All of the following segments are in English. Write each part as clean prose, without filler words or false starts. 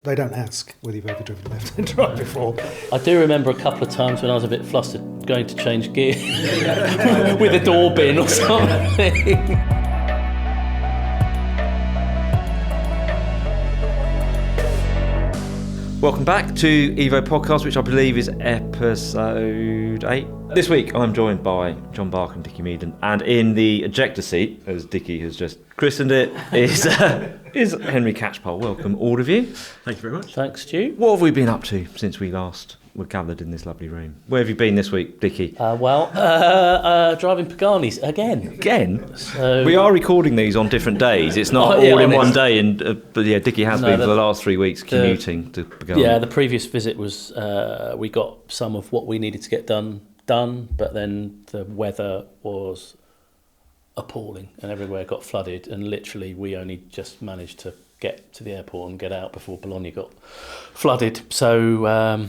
They don't ask whether you've ever driven left-hand drive before. I do remember a couple of times when I was a bit flustered going to change gear with a door bin or something. Welcome back to Evo Podcast, which I believe is episode 8. This week I'm joined by John Barker and Dickie Meaden, and in the ejector seat, as Dickie has just christened it, is Henry Catchpole. Welcome, all of you. Thank you very much. Thanks, Stu. What have we been up to since we last were gathered in this lovely room? Where have you been this week, Dickie? Driving Paganis again. Again? So, We are recording these on different days. It's not all in one day, and but yeah, Dickie has been for the last 3 weeks commuting to Pagani. Yeah, the previous visit was we got some of what we needed to get done, but then the weather was appalling and everywhere got flooded, and literally we only just managed to get to the airport and get out before Bologna got flooded. So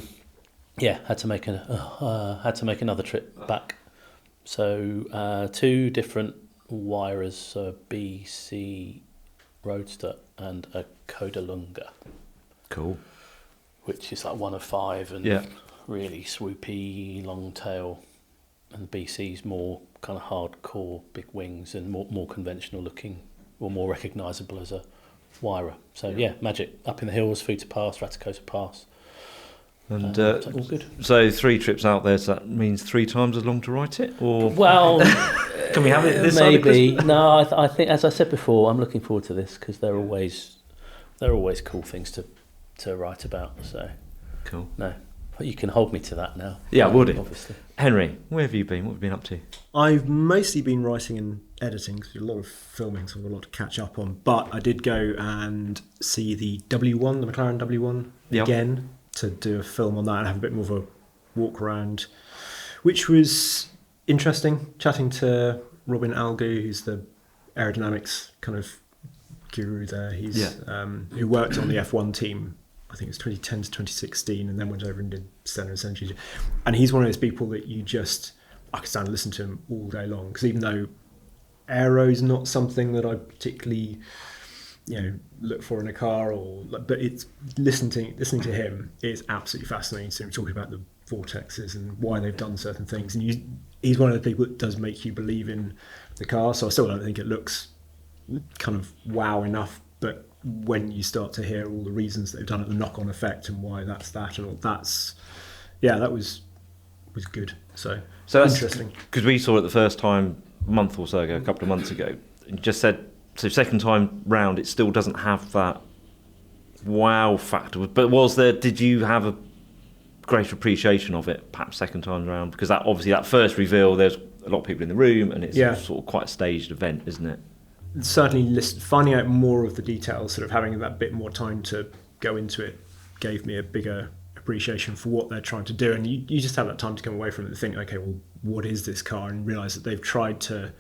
had to make another trip back. So 2 different Wirers, a BC Roadster and a Codalunga. Cool. Which is like one of 5 and really swoopy, long tail. And the BC's more kind of hardcore, big wings and more conventional looking, or more recognisable as a Wira. So magic. Up in the hills, Futa Pass, Ratacosa Pass. And all good. So 3 trips out there, so that means 3 times as long to write it? Or well, can we have it this maybe. No, I think, as I said before, I'm looking forward to this because they're always cool things to write about. So cool. No, but you can hold me to that now. Yeah, would it? Obviously. Henry, where have you been? What have you been up to? I've mostly been writing and editing, because I do a lot of filming, so I've got a lot to catch up on. But I did go and see the W1, the McLaren W1 again, to do a film on that and have a bit more of a walk around, which was interesting. Chatting to Robin Algu, who's the aerodynamics kind of guru there. He's who worked on the F1 team, I think it was 2010 to 2016, and then went over and did Senna and Senna. And he's one of those people that I could stand and listen to him all day long, because even though aero's not something that I particularly look for in a car, but it's listening to him is absolutely fascinating. So we're talking about the vortexes and why they've done certain things, and he's one of the people that does make you believe in the car. So I still don't think it looks kind of wow enough, but when you start to hear all the reasons they've done it, the knock-on effect and why that's that and all that was good. So that's interesting, because we saw it the first time a month or so ago, a couple of months ago, and just said, so second time round it still doesn't have that wow factor. But did you have a greater appreciation of it perhaps second time round? Because that obviously, that first reveal, there's a lot of people in the room and it's sort of quite a staged event, isn't it? Certainly finding out more of the details, sort of having that bit more time to go into it, gave me a bigger appreciation for what they're trying to do. And you just have that time to come away from it and think, okay, well, what is this car? And realise that they've tried to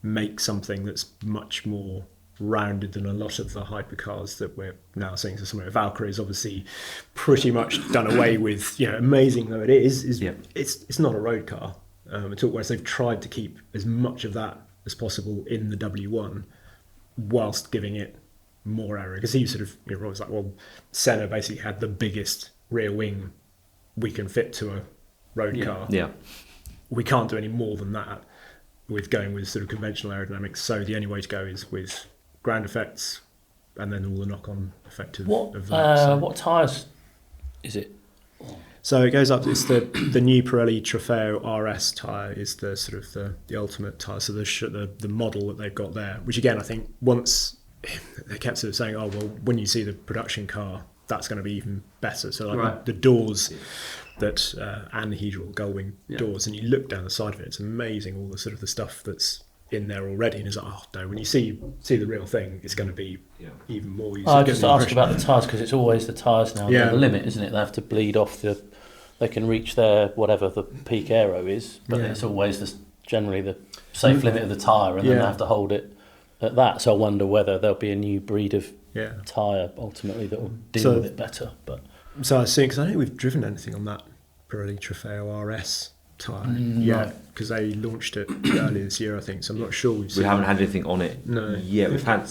make something that's much more rounded than a lot of the hypercars that we're now seeing. So something like Valkyrie is obviously pretty much done away with, amazing though it is it's not a road car at all, whereas they've tried to keep as much of that as possible in the W1 whilst giving it more aero. Because he sort of, was like, well, Senna basically had the biggest rear wing we can fit to a road car. Yeah. We can't do any more than that with going with sort of conventional aerodynamics. So the only way to go is with ground effects and then all the knock-on effect of that. What tyres is it? So it goes up. It's the new Pirelli Trofeo RS tyre is the sort of the ultimate tyre. So the model that they've got there, which again I think once they kept sort of saying, oh well, when you see the production car, that's going to be even better. So like the doors that anhedral gull-wing doors, and you look down the side of it, it's amazing all the sort of the stuff that's in there already, and it's like, oh no, when you see the real thing, it's going to be even more useful. I just asked about the tyres because it's always the tyres now. They're the limit, isn't it? They have to bleed off they can reach their whatever the peak aero is, but it's always generally the safe limit of the tyre, and then they have to hold it at that. So I wonder whether there'll be a new breed of tyre ultimately that will deal with it better. But so I assume, because I don't think we've driven anything on that Pirelli Trofeo RS tyre because they launched it earlier this year, I think. So I'm not sure we haven't had anything on it. No. Yeah, we've had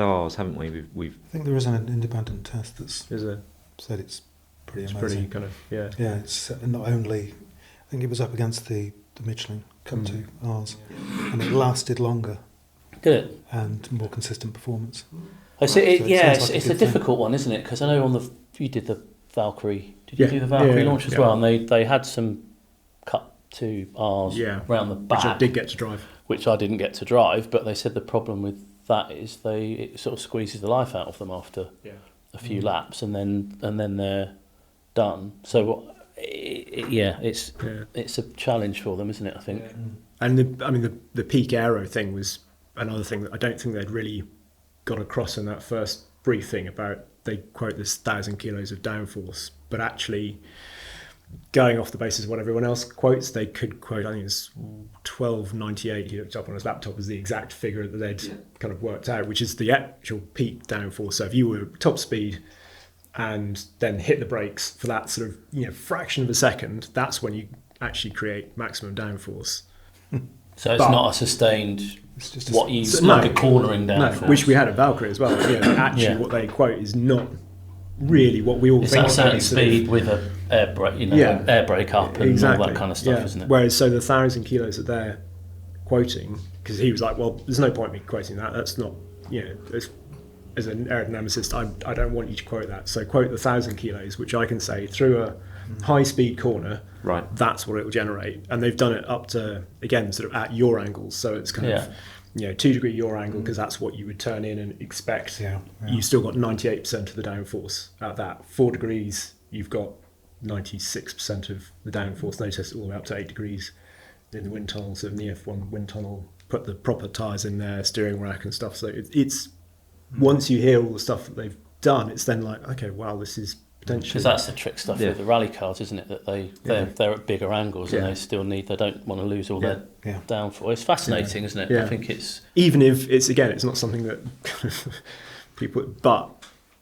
ours, haven't we? We've I think there is an independent test that's said it's pretty It's amazing. pretty kind of, yeah. Yeah, it's not only, I think it was up against the Michelin Cup 2 R's, and it lasted longer Did it? and more consistent performance. I see. So it sounds like It's a a good thing. difficult one, isn't it? Because I know you did the Valkyrie. Did you Yeah. do the Valkyrie Yeah, launch as yeah. well? And they had some Cup 2 R's round the back, Which I did get to drive. which I didn't get to drive. But they said the problem with that is it sort of squeezes the life out of them after a few laps, and then they're done. So it's a challenge for them, isn't it? I think. And the peak aero thing was another thing that I don't think they'd really got across in that first briefing about. They quote this 1,000 kilos of downforce, but actually going off the basis of what everyone else quotes, they could quote, I think it's 1298, he looked up on his laptop as the exact figure that they'd kind of worked out, which is the actual peak downforce. So if you were top speed and then hit the brakes for that sort of fraction of a second, that's when you actually create maximum downforce. So it's not a sustained It's just like a cornering down. No, which we had at Valkyrie as well. Actually, what they quote is not really what we all it's think. that certain sort of- speed with a air brake, air brake up and all that kind of stuff, isn't it? Whereas, so the 1,000 kilos that they're quoting, because he was like, well, there's no point in me quoting that. That's not, as an aerodynamicist, I don't want you to quote that. So quote the 1,000 kilos, which I can say through a high-speed corner, Right. that's what it will generate. And they've done it up to, again, sort of at yaw angles. So it's kind of 2-degree yaw angle, because that's what you would turn in and expect. You've still got 98% of the downforce at that. 4 degrees, you've got 96% of the downforce. They test it all the way up to 8 degrees in the wind tunnel. So in the F1 wind tunnel, put the proper tyres in there, steering rack and stuff. So it's once you hear all the stuff that they've done, it's then like, okay, wow, this is potentially... Because that's the trick stuff with the rally cars, isn't it? That they're at bigger angles and they still they don't want to lose all their downforce. It's fascinating, isn't it? Yeah. I think it's... Even if it's not something that people... But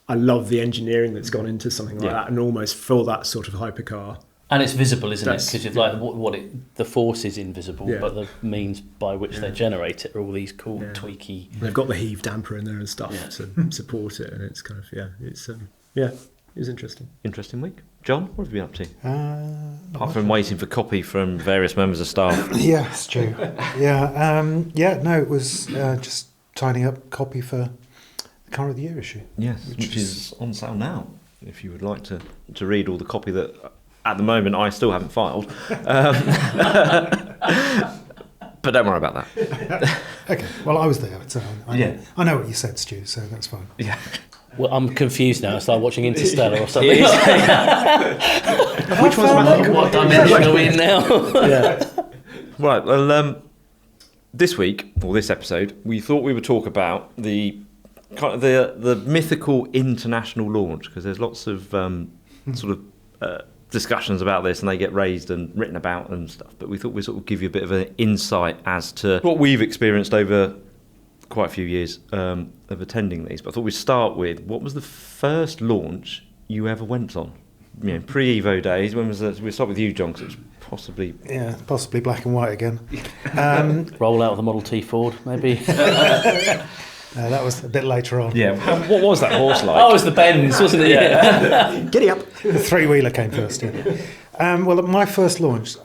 I love the engineering that's gone into something like that, and almost for that sort of hypercar. And it's visible, isn't it? Because the force is invisible, but the means by which they generate it are all these cool, tweaky... And they've got the heave damper in there and stuff to support it, and it's kind of, it was interesting. Interesting week. John, what have you been up to? Apart Not from waiting for copy from various members of staff. Yeah, Stu. It was just tidying up copy for the Car of the Year issue. Yes, which is on sale now, if you would like to read all the copy that, at the moment, I still haven't filed. But don't worry about that. Okay, well, I was there, so I know what you said, Stu, so that's fine. Yeah. Well, I'm confused now. It's like watching Interstellar or something. Which one's magical? What dimension are we in now? Right, well, this week, or this episode, we thought we would talk about the mythical international launch, because there's lots of discussions about this, and they get raised and written about and stuff. But we thought we'd sort of give you a bit of an insight as to what we've experienced over quite a few years of attending these. But I thought we'd start with, what was the first launch you ever went on? Pre-Evo days. When was it? We'll start with you, John, because it's possibly black and white again. Roll out of the Model T Ford, maybe. That was a bit later on. Yeah. What was that horse like? Oh, it was the Benz, wasn't it? Yeah. Giddy up. The three-wheeler came first. Well, my first launch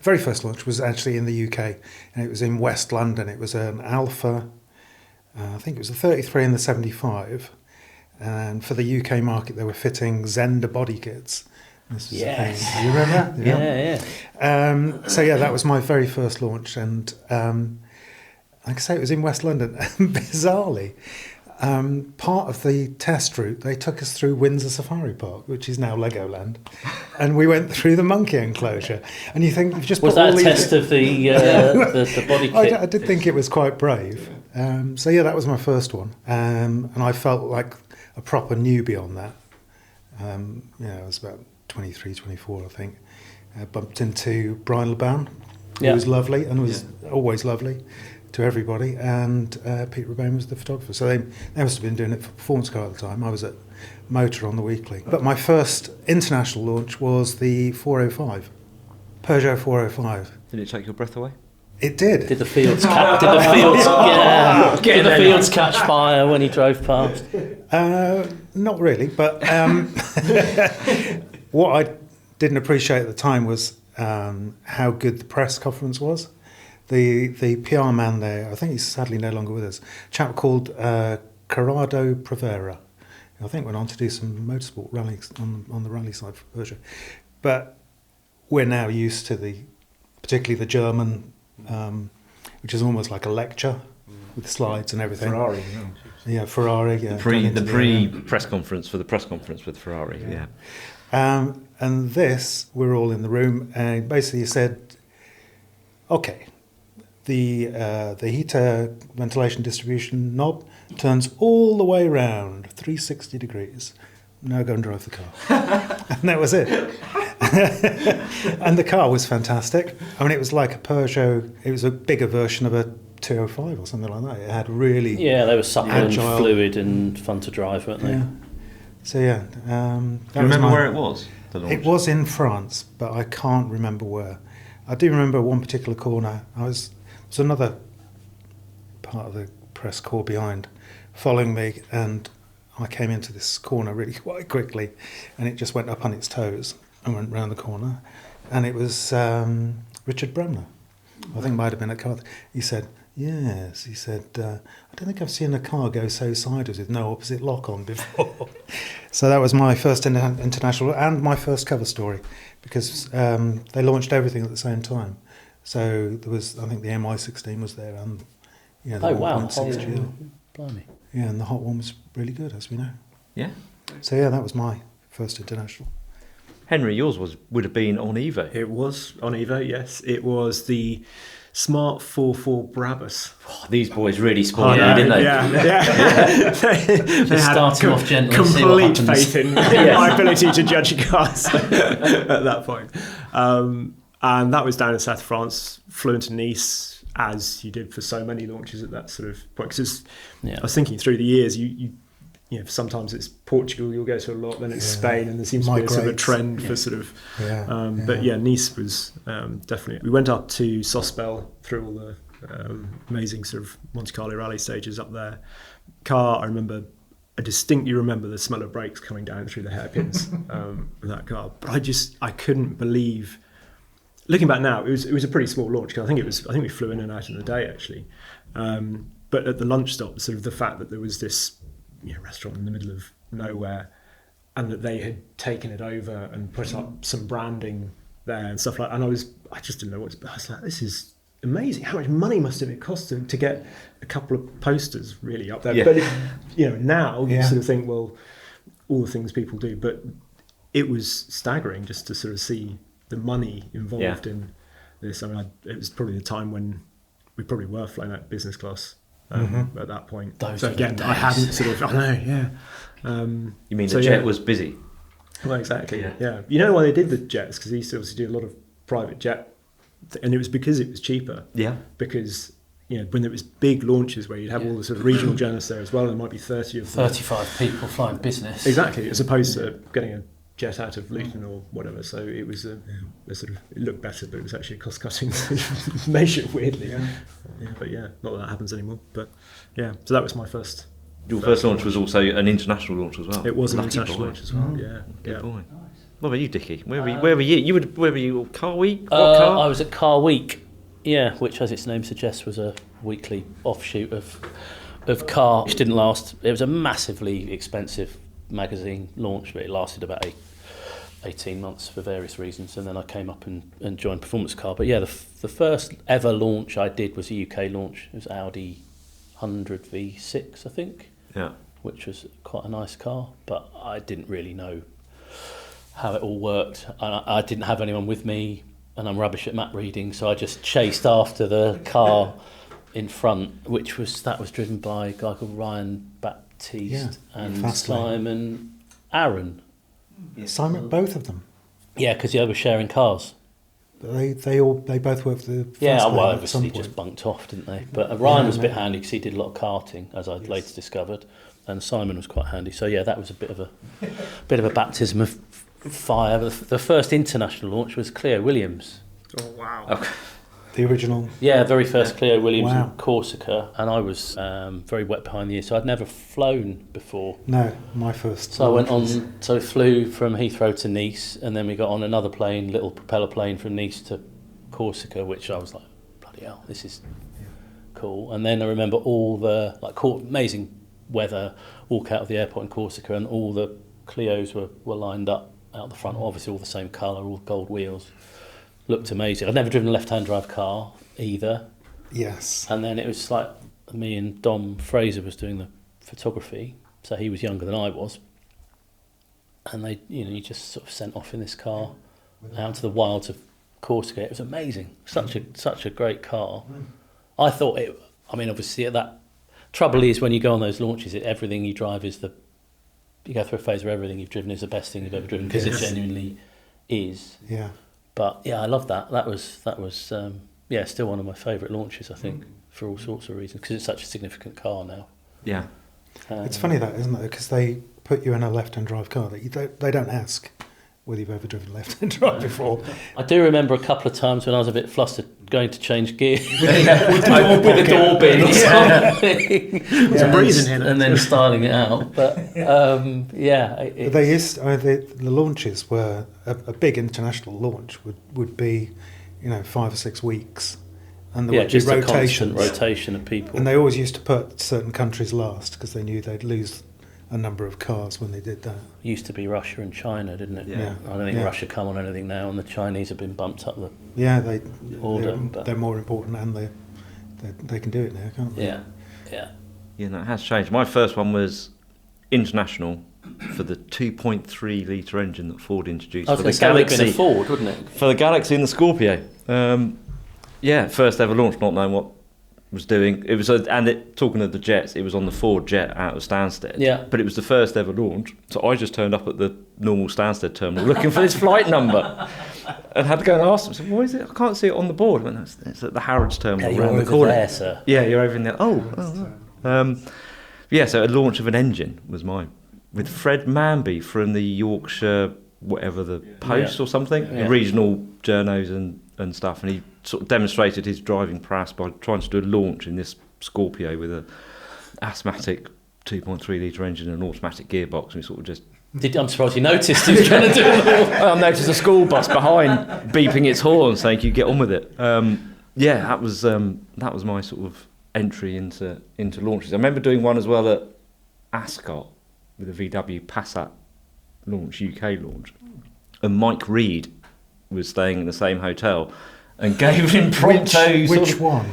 very first launch was actually in the UK, and it was in West London. It was an Alpha, I think it was a 33 and the 75, and for the UK market they were fitting Zender body kits. This was a thing. Do you remember that? Yeah. That was my very first launch, and like I say, it was in West London. Bizarrely, part of the test route, they took us through Windsor Safari Park, which is now Legoland, and we went through the monkey enclosure. And you think you've just was put that all a test of the body kit? I did think it was quite brave. That was my first one, and I felt like a proper newbie on that. I was about 23, 24, I think. Bumped into Brian LeBown, who was lovely and was always lovely to everybody, and Pete Rebane was the photographer. So they must have been doing it for Performance Car at the time. I was at Motor on the weekly. But my first international launch was the 405, Peugeot 405. Did it take your breath away? It did. Did the fields catch fire when he drove past? Not really, but what I didn't appreciate at the time was how good the press conference was. The PR man there, I think he's sadly no longer with us, a chap called Corrado Provera. I think went on to do some motorsport rallies on the rally side for Peugeot. But we're now used to particularly the German, which is almost like a lecture with slides and everything. Ferrari. Yeah, Ferrari. Yeah, The pre press conference for the press conference with Ferrari. Yeah. And this, we're all in the room, and basically he said, okay, the heater ventilation distribution knob turns all the way around 360 degrees. Now go and drive the car. And that was it. And the car was fantastic. I mean, it was like a Peugeot. It was a bigger version of a 205 or something like that. It had really they were supple agile, and fluid and fun to drive, weren't they? Yeah. So yeah. Do you remember where it was? It was in France, but I can't remember where. I do remember one particular corner. There was another part of the press corps behind, following me, and I came into this corner really quite quickly, and it just went up on its toes and went round the corner, and it was Richard Bremner. I think it might have been a car. He said, yes, he said, I don't think I've seen a car go so sideways with no opposite lock-on before. So that was my first international and my first cover story, because they launched everything at the same time. So there was, I think the MI16 was there, and the 1.6 GL. Blimey. Yeah, and the hot one was really good, as we know. Yeah. So yeah, that was my first international. Henry, yours would have been on Evo. It was on Evo, yes. It was the Smart 4.4 Brabus. Oh, these boys really spoiled you, didn't they? Yeah. They had starting off gently, complete faith in my ability to judge cars at that point. And that was down in South France, flew into Nice, as you did for so many launches at that sort of point. Because I was thinking through the years, you sometimes it's Portugal you'll go to a lot, then it's Spain, and there seems to be a sort of a trend for sort of. But Nice was definitely. We went up to Sospel through all the amazing sort of Monte Carlo rally stages up there. Car, I distinctly remember the smell of brakes coming down through the hairpins with that car. But I couldn't believe. Looking back now, it was a pretty small launch. I think we flew in and out in the day actually. But at the lunch stop, sort of the fact that there was this restaurant in the middle of nowhere, and that they had taken it over and put up some branding there and stuff like that. And I just didn't know what to do. I was like, this is amazing. How much money must it cost them to get a couple of posters really up there? Yeah. But now you sort of think, well, all the things people do, but it was staggering just to sort of see the money involved in this. I mean, it was probably the time when we probably were flying out business class at that point. So again, I hadn't sort of. I know, yeah. You mean the jet was busy? Well, exactly. Yeah. You know why they did the jets? Because he used to obviously do a lot of private jet, and it was because it was cheaper. Yeah. Because when there was big launches where you'd have all the sort of regional journalists there as well, and there might be 30 of them. 35 people flying business. Exactly, as opposed to getting a jet out of Luton or whatever. So it was a sort of, it looked better, but it was actually a cost-cutting measure, weirdly. But not that happens anymore. But so that was my first. Your first launch was also an international launch as well. It was an international launch as well. Good boy. What about you, Dickie? Where were you? Where were you? Car Week? I was at Car Week. Yeah, which, as its name suggests, was a weekly offshoot of Car, which didn't last. It was a massively expensive magazine launch, but it lasted about 18 months for various reasons, and then I came up and joined Performance Car. But the first ever launch I did was a UK launch. It was Audi 100 V6, I think. Yeah. Which was quite a nice car, but I didn't really know how it all worked. I didn't have anyone with me, and I'm rubbish at map reading, so I just chased after the car in front, which was driven by a guy called Ryan Baptiste and Simon Aaron. Simon, both of them. Yeah, because they were sharing cars. They both worked for the first well, obviously just bunked off, didn't they? But Ryan was a bit handy because he did a lot of karting, as I later discovered, and Simon was quite handy. So that was a bit of a baptism of fire. The first international launch was Cleo Williams. Oh wow! Okay. The original. Yeah, very first Clio Williams Wow. in Corsica, and I was very wet behind the ears, so I'd never flown before. No, my first. So I went on, so flew from Heathrow to Nice, and then we got on another plane, little propeller plane from Nice to Corsica, which I was like, bloody hell, this is cool. And then I remember all the amazing weather, walk out of the airport in Corsica, and all the Clios were lined up out the front, obviously all the same colour, all gold wheels. Looked amazing. I'd never driven a left-hand drive car either. Yes. And then it was like me and Dom Fraser was doing the photography, so he was younger than I was. And they, you just sort of sent off in this car out to the wilds of Corsica. It was amazing. Such a great car. I thought it. I mean, obviously, that trouble is when you go on those launches, everything you drive is you go through a phase where everything you've driven is the best thing you've ever driven, because it genuinely is. Yeah. But yeah, I love that. That was still one of my favourite launches, I think, for all sorts of reasons, because it's such a significant car now. Yeah. It's funny that, isn't it? Because they put you in a left-hand drive car that they don't ask whether you've ever driven left-hand drive before. I do remember a couple of times when I was a bit flustered going to change gear with the door bin or something. There's a breeze in here. And then styling it out. But the launches were a big international launch would be 5 or 6 weeks, and there would be just rotations. a constant rotation of people. And they always used to put certain countries last because they knew they'd lose a number of cars when they did that. Used to be Russia and China, didn't it? Yeah. I don't think Russia come on anything now, and the Chinese have been bumped up the order. They're more important, and they can do it now, can't they? Yeah. Yeah, no, it has changed. My first one was international for the 2.3 litre engine that Ford introduced. I was for going the to say it would have Galaxy, been a Ford, wouldn't it? for the Galaxy and the Scorpio. First ever launch, not knowing what was doing. It was talking of the jets, it was on the Ford jet out of Stansted. Yeah. But it was the first ever launch, so I just turned up at the normal Stansted terminal looking for this flight number, and had to go and ask them. I said, "What is it? I can't see it on the board." I went, "It's at the Harrods terminal You're around the over corner." there, sir. Yeah, you're over in there. So a launch of an engine was mine, with Fred Manby from the Yorkshire, whatever, the Post or something, Yeah. regional journos and stuff, and he sort of demonstrated his driving prowess by trying to do a launch in this Scorpio with a asthmatic 2.3 litre engine and an automatic gearbox, and we sort of just... I'm surprised you noticed he was trying to do it all. I noticed a school bus behind beeping its horn saying, "You get on with it." That was my sort of entry into launches. I remember doing one as well at Ascot with a VW Passat launch, UK launch, and Mike Reed was staying in the same hotel and gave an impromptu Which one?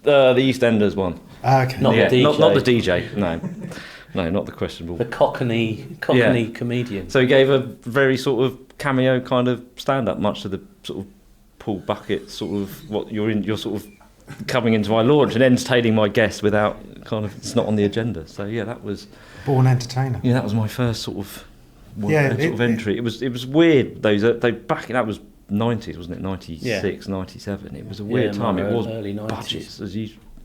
the EastEnders one. Okay. Not the DJ. Not the DJ. No, not the questionable. The Cockney comedian. So he gave a very sort of cameo kind of stand-up, much to the sort of Paul Bucket sort of what you're sort of coming into my launch and entertaining my guests without kind of, it's not on the agenda. So yeah, that was Born entertainer. that was my first sort of entry. It was weird. That was 90s, wasn't it? 96, 97. It was a weird time. It was early 90s. budgets, as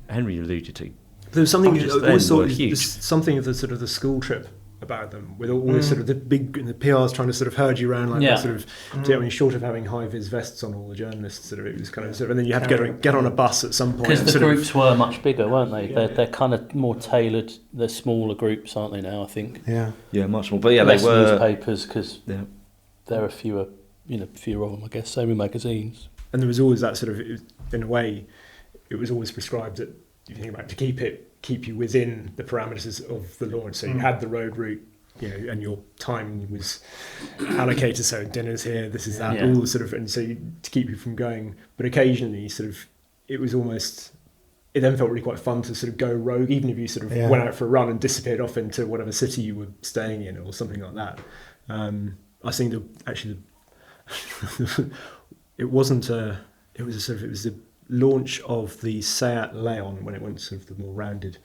Henry alluded to. There was something Budgets I then always thought were was huge. something of the sort of the school trip about them, with all this sort of the PRs trying to sort of herd you around like that sort of. I mean, short of having high vis vests on all the journalists, sort of it was kind of and then you had to get on a bus at some point. Because the groups were much bigger, weren't they? They're kind of more tailored. They're smaller groups, aren't they now? I think. Yeah, much more. But yeah, Less they were newspapers because there are fewer of them, I guess. Same with magazines. And there was always that sort of, in a way, it was always prescribed that you think about to keep you within the parameters of the launch. So you had the road route, and your time was allocated. So dinner's here, this is that, all sort of, and so to keep you from going. But occasionally, sort of, it was almost. It then felt really quite fun to sort of go rogue, even if you sort of went out for a run and disappeared off into whatever city you were staying in or something like that. I think it was the launch of the Seat Leon when it went sort of the more rounded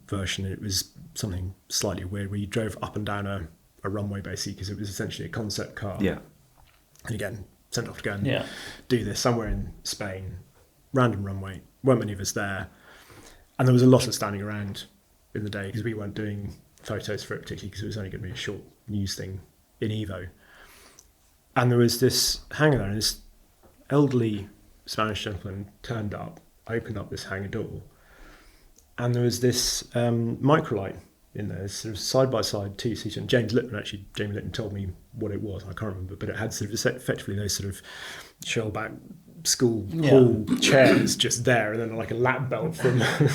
version. It was something slightly weird where you drove up and down a runway basically, because it was essentially a concept car. Yeah. And again, sent off to go and do this somewhere in Spain, random runway, weren't many of us there. And there was a lot of standing around in the day because we weren't doing photos for it particularly because it was only going to be a short news thing in Evo. And there was this hangar there, and this elderly Spanish gentleman turned up, opened up this hangar door, and there was this microlight in there, sort of side by side, two-seater. And Jamie Litton told me what it was. I can't remember, but it had sort of effectively those sort of shell-back school hall chairs just there, and then like a lap belt from a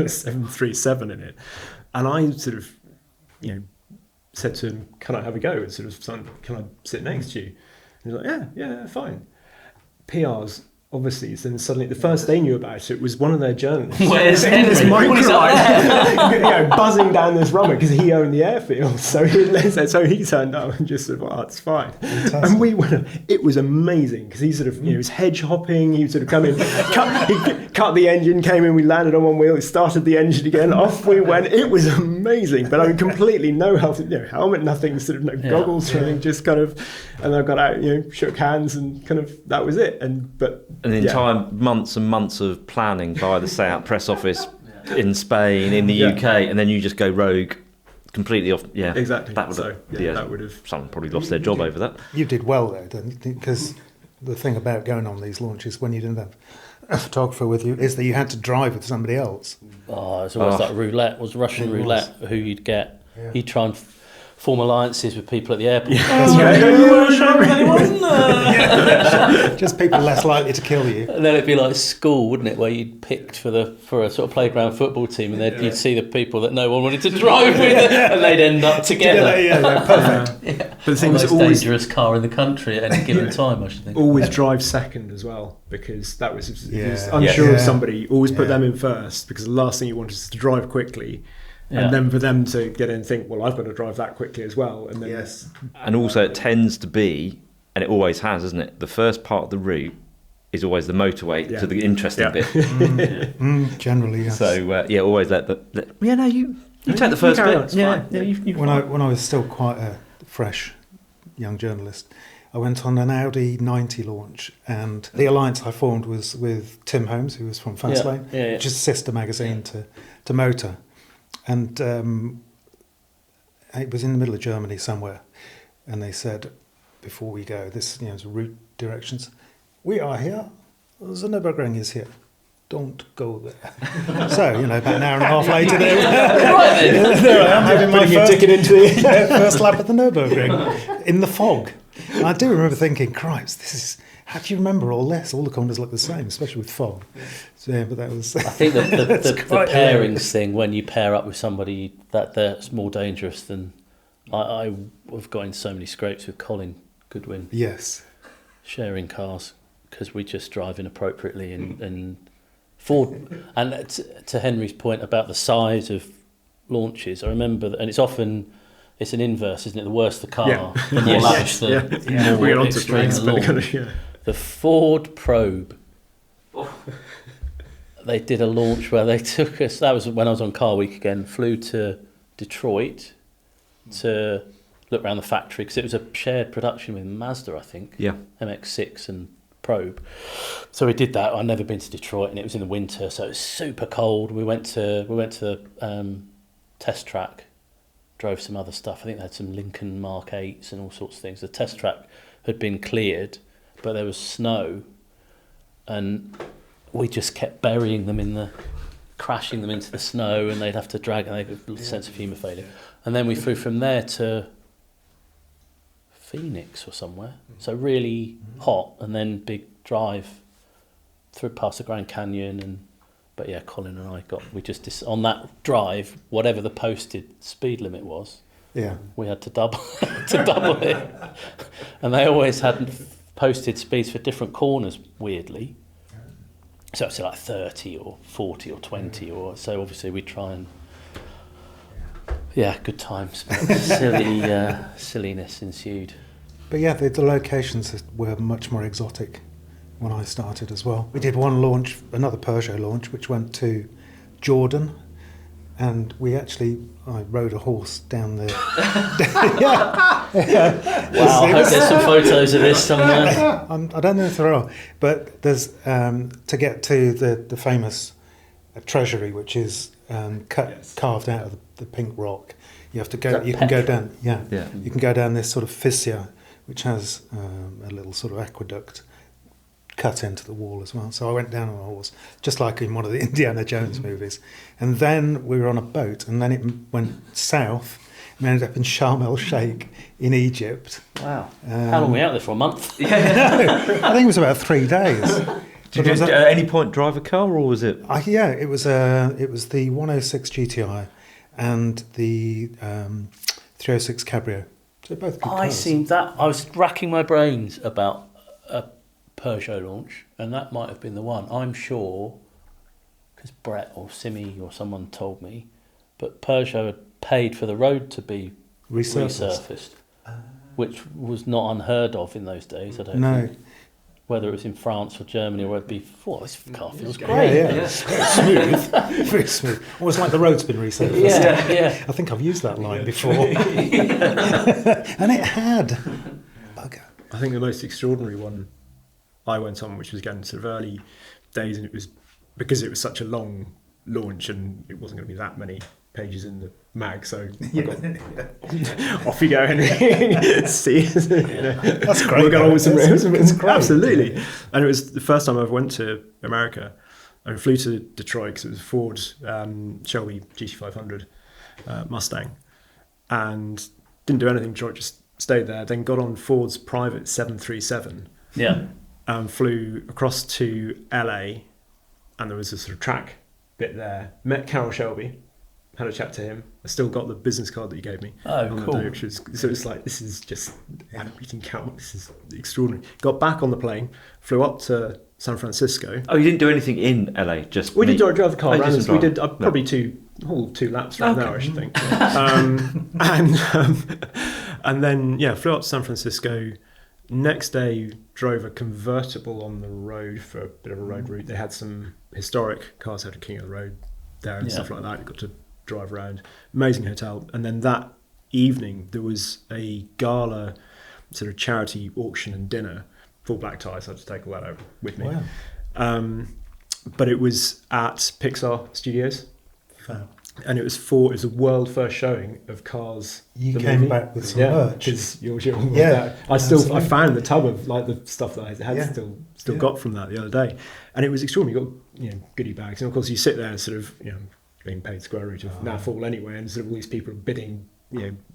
737 in it. And I sort of, said to him, "Can I have a go?" And sort of, "Can I sit next to you?" And he was like, "Yeah, fine." PRs. Obviously, then suddenly the first they knew about it was one of their journalists. Where's Henry? This microlight, buzzing down this runway because he owned the airfield. So he turned up and just said, "Well, it's fine." Fantastic. And we went. It was amazing because he sort of, was hedge hopping. He sort of come in, he cut the engine, came in. We landed on one wheel. He started the engine again. Off we went. It was amazing. But I mean, completely no helmet, nothing, sort of no goggles or anything. Just kind of, and I got out, shook hands, and kind of that was it. And the entire months and months of planning by the SEAT press office in Spain, in the UK, and then you just go rogue completely off. Yeah, exactly. That would have someone probably lost their job over that. You did well though, didn't you? Because the thing about going on these launches when you didn't have a photographer with you is that you had to drive with somebody else. Oh, it's always like roulette. It was Russian roulette. Who you'd get? Yeah. You'd try and form alliances with people at the airport. Just people less likely to kill you. And then it'd be like school, wouldn't it, where you'd picked for a sort of playground football team, and then you'd see the people that no one wanted to drive with, and they'd end up together. Yeah, perfect. But the thing was was always dangerous car in the country at any given time, I should think. Always drive second as well, because that was unsure of somebody. Always put them in first, because the last thing you want is to drive quickly. And then for them to get in and think, well, I've got to drive that quickly as well. And then And also it tends to be, and it always has, isn't it? The first part of the route is always the motorway to the interesting bit. Generally, yes. So always let you take the first bit. When I was still quite a fresh young journalist, I went on an Audi 90 launch, and the alliance I formed was with Tim Holmes, who was from Fastlane, which is a sister magazine to Motor. And it was in the middle of Germany somewhere, and they said, before we go, this is route directions. We are here. The Nürburgring is here. Don't go there. So about an hour and a half later, there I am having my first ticket into the first lap at the Nürburgring in the fog. And I do remember thinking, Christ, this is. How do you remember all this? All the corners look the same, especially with fog. So, but that was. I think the pairings thing, when you pair up with somebody that's more dangerous than. I've got in so many scrapes with Colin Goodwin. Yes. Sharing cars because we just drive inappropriately and Ford. And to Henry's point about the size of launches, I remember that, and it's an inverse, isn't it? The worse the car, the more lavish the more extreme the launch. The Ford Probe, they did a launch where they took us, that was when I was on Car Week again, flew to Detroit to look around the factory, because it was a shared production with Mazda, I think, MX-6 and Probe. So we did that. I'd never been to Detroit, and it was in the winter, so it was super cold. We went to test track, drove some other stuff. I think they had some Lincoln Mark 8s and all sorts of things. The test track had been cleared, but there was snow, and we just kept burying them crashing them into the snow, and they'd have to drag, and they had a sense of humour failure. And then we flew from there to Phoenix or somewhere, so really hot, and then big drive through past the Grand Canyon, but Colin and I on that drive, whatever the posted speed limit was, we had to double it, and they always had posted speeds for different corners, weirdly. So it's like 30 or 40 or 20, or so. Obviously we try and good times, but silliness ensued. But the locations were much more exotic when I started as well. We did one launch, another Peugeot launch, which went to Jordan, and I rode a horse down there. Wow, I hope there's some photos of this somewhere. I don't know if there are, but there's to get to the famous treasury, which is carved out of the pink rock. You have to go. You can go down. You can go down this sort of fissure, which has a little sort of aqueduct cut into the wall as well. So I went down on a horse, just like in one of the Indiana Jones movies. And then we were on a boat, and then it went south. We ended up in Sharm el Sheikh in Egypt. Wow. How long were we out there for? A month? No, I think it was about 3 days. Did you at any point drive a car, or was it? Yeah, it was the 106 GTI and the 306 Cabrio. So both good cars. I was racking my brains about a Peugeot launch, and that might have been the one. I'm sure, because Brett or Simi or someone told me, but Peugeot had paid for the road to be resurfaced, which was not unheard of in those days. I don't know whether it was in France or Germany or it'd be. This car feels great. Yeah. Smooth, very smooth. Almost like the road's been resurfaced. Yeah. I think I've used that line before, and it had. Bugger. I think the most extraordinary one I went on, which was again sort of early days, and it was because it was such a long launch and it wasn't going to be that many pages in the mag, so off you go, Henry. See, That's great. We'll go on with some it's great. Absolutely. And it was the first time I ever went to America. I flew to Detroit because it was a Ford Shelby GT500 Mustang, and didn't do anything in Detroit, just stayed there. Then got on Ford's private 737. Yeah. Flew across to LA, and there was a sort of track bit there. Met Carroll Shelby. Had a chat to him. I still got the business card that he gave me. Oh, on cool. That day, so it's like, this is just meeting Carroll. This is extraordinary. Got back on the plane, flew up to San Francisco. Oh, you didn't do anything in LA? Just we did drive the car around. We did probably two laps around there, I should think. And then flew up to San Francisco. Next day, drove a convertible on the road for a bit of a road route. They had some historic cars, had a King of the Road there and stuff like that. You got to drive around. Amazing hotel. And then that evening, there was a gala sort of charity auction and dinner, full black tie, so I had to take all that over with me. Wow. But it was at Pixar Studios. Wow. And it was the world first showing of Cars. You came back with some merch. Because I found the tub of like the stuff that I had still got from that the other day, and it was extraordinary. You got goodie bags, and of course you sit there and sort of being paid square root of now fall anyway, and sort of all these people are bidding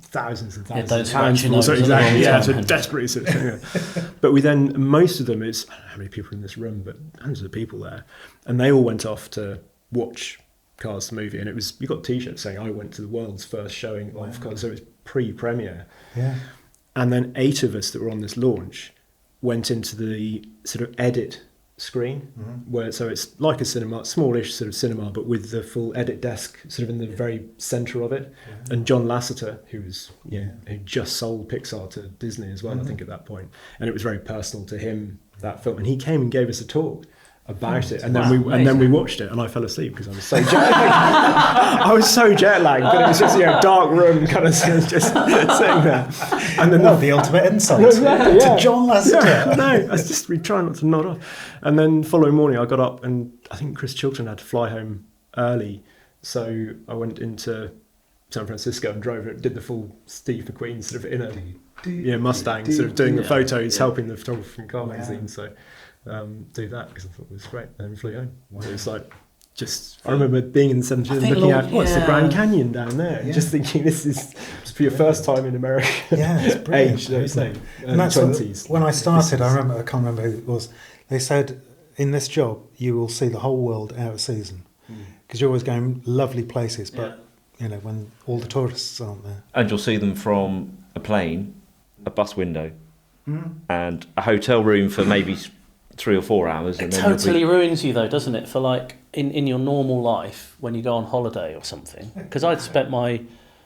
thousands and thousands of pounds for so desperately sort of thing. But we then, most of them, it's I don't know how many people in this room, but hundreds of people there, and they all went off to watch Cars the movie, and it was, you got T-shirts saying I went to the world's first showing of Cars, so it was pre-premiere. And then 8 of us that were on this launch went into the sort of edit screen, where so it's like a cinema, smallish sort of cinema, but with the full edit desk sort of in the very centre of it. And John Lasseter, who was who just sold Pixar to Disney as well, I think at that point, and it was very personal to him, that film, and he came and gave us a talk about it, and then we watched it, and I fell asleep because I was so jet lagged. I was so jet lagged, but it was just dark room, kind of just sitting there. And then the ultimate insult to John Lasseter. I was just trying not to nod off. And then following morning, I got up, and I think Chris Chilton had to fly home early, so I went into San Francisco and did the full Steve McQueen sort of inner Mustang, sort of doing the photos, helping the photographer from Car Magazine. So. Do that because I thought it was great, and then flew home. So it's like I remember being in the 70s looking at what's the Grand Canyon down there, and just thinking this is for your first time in America. It's brilliant. Age, they say, and that's 20s. When I started, I can't remember who it was. They said in this job you will see the whole world out of season because you're always going lovely places, but when all the tourists aren't there, and you'll see them from a plane, a bus window, and a hotel room for maybe 3 or 4 hours. It totally ruins you though, doesn't it? For like in your normal life when you go on holiday or something. Because I'd spent my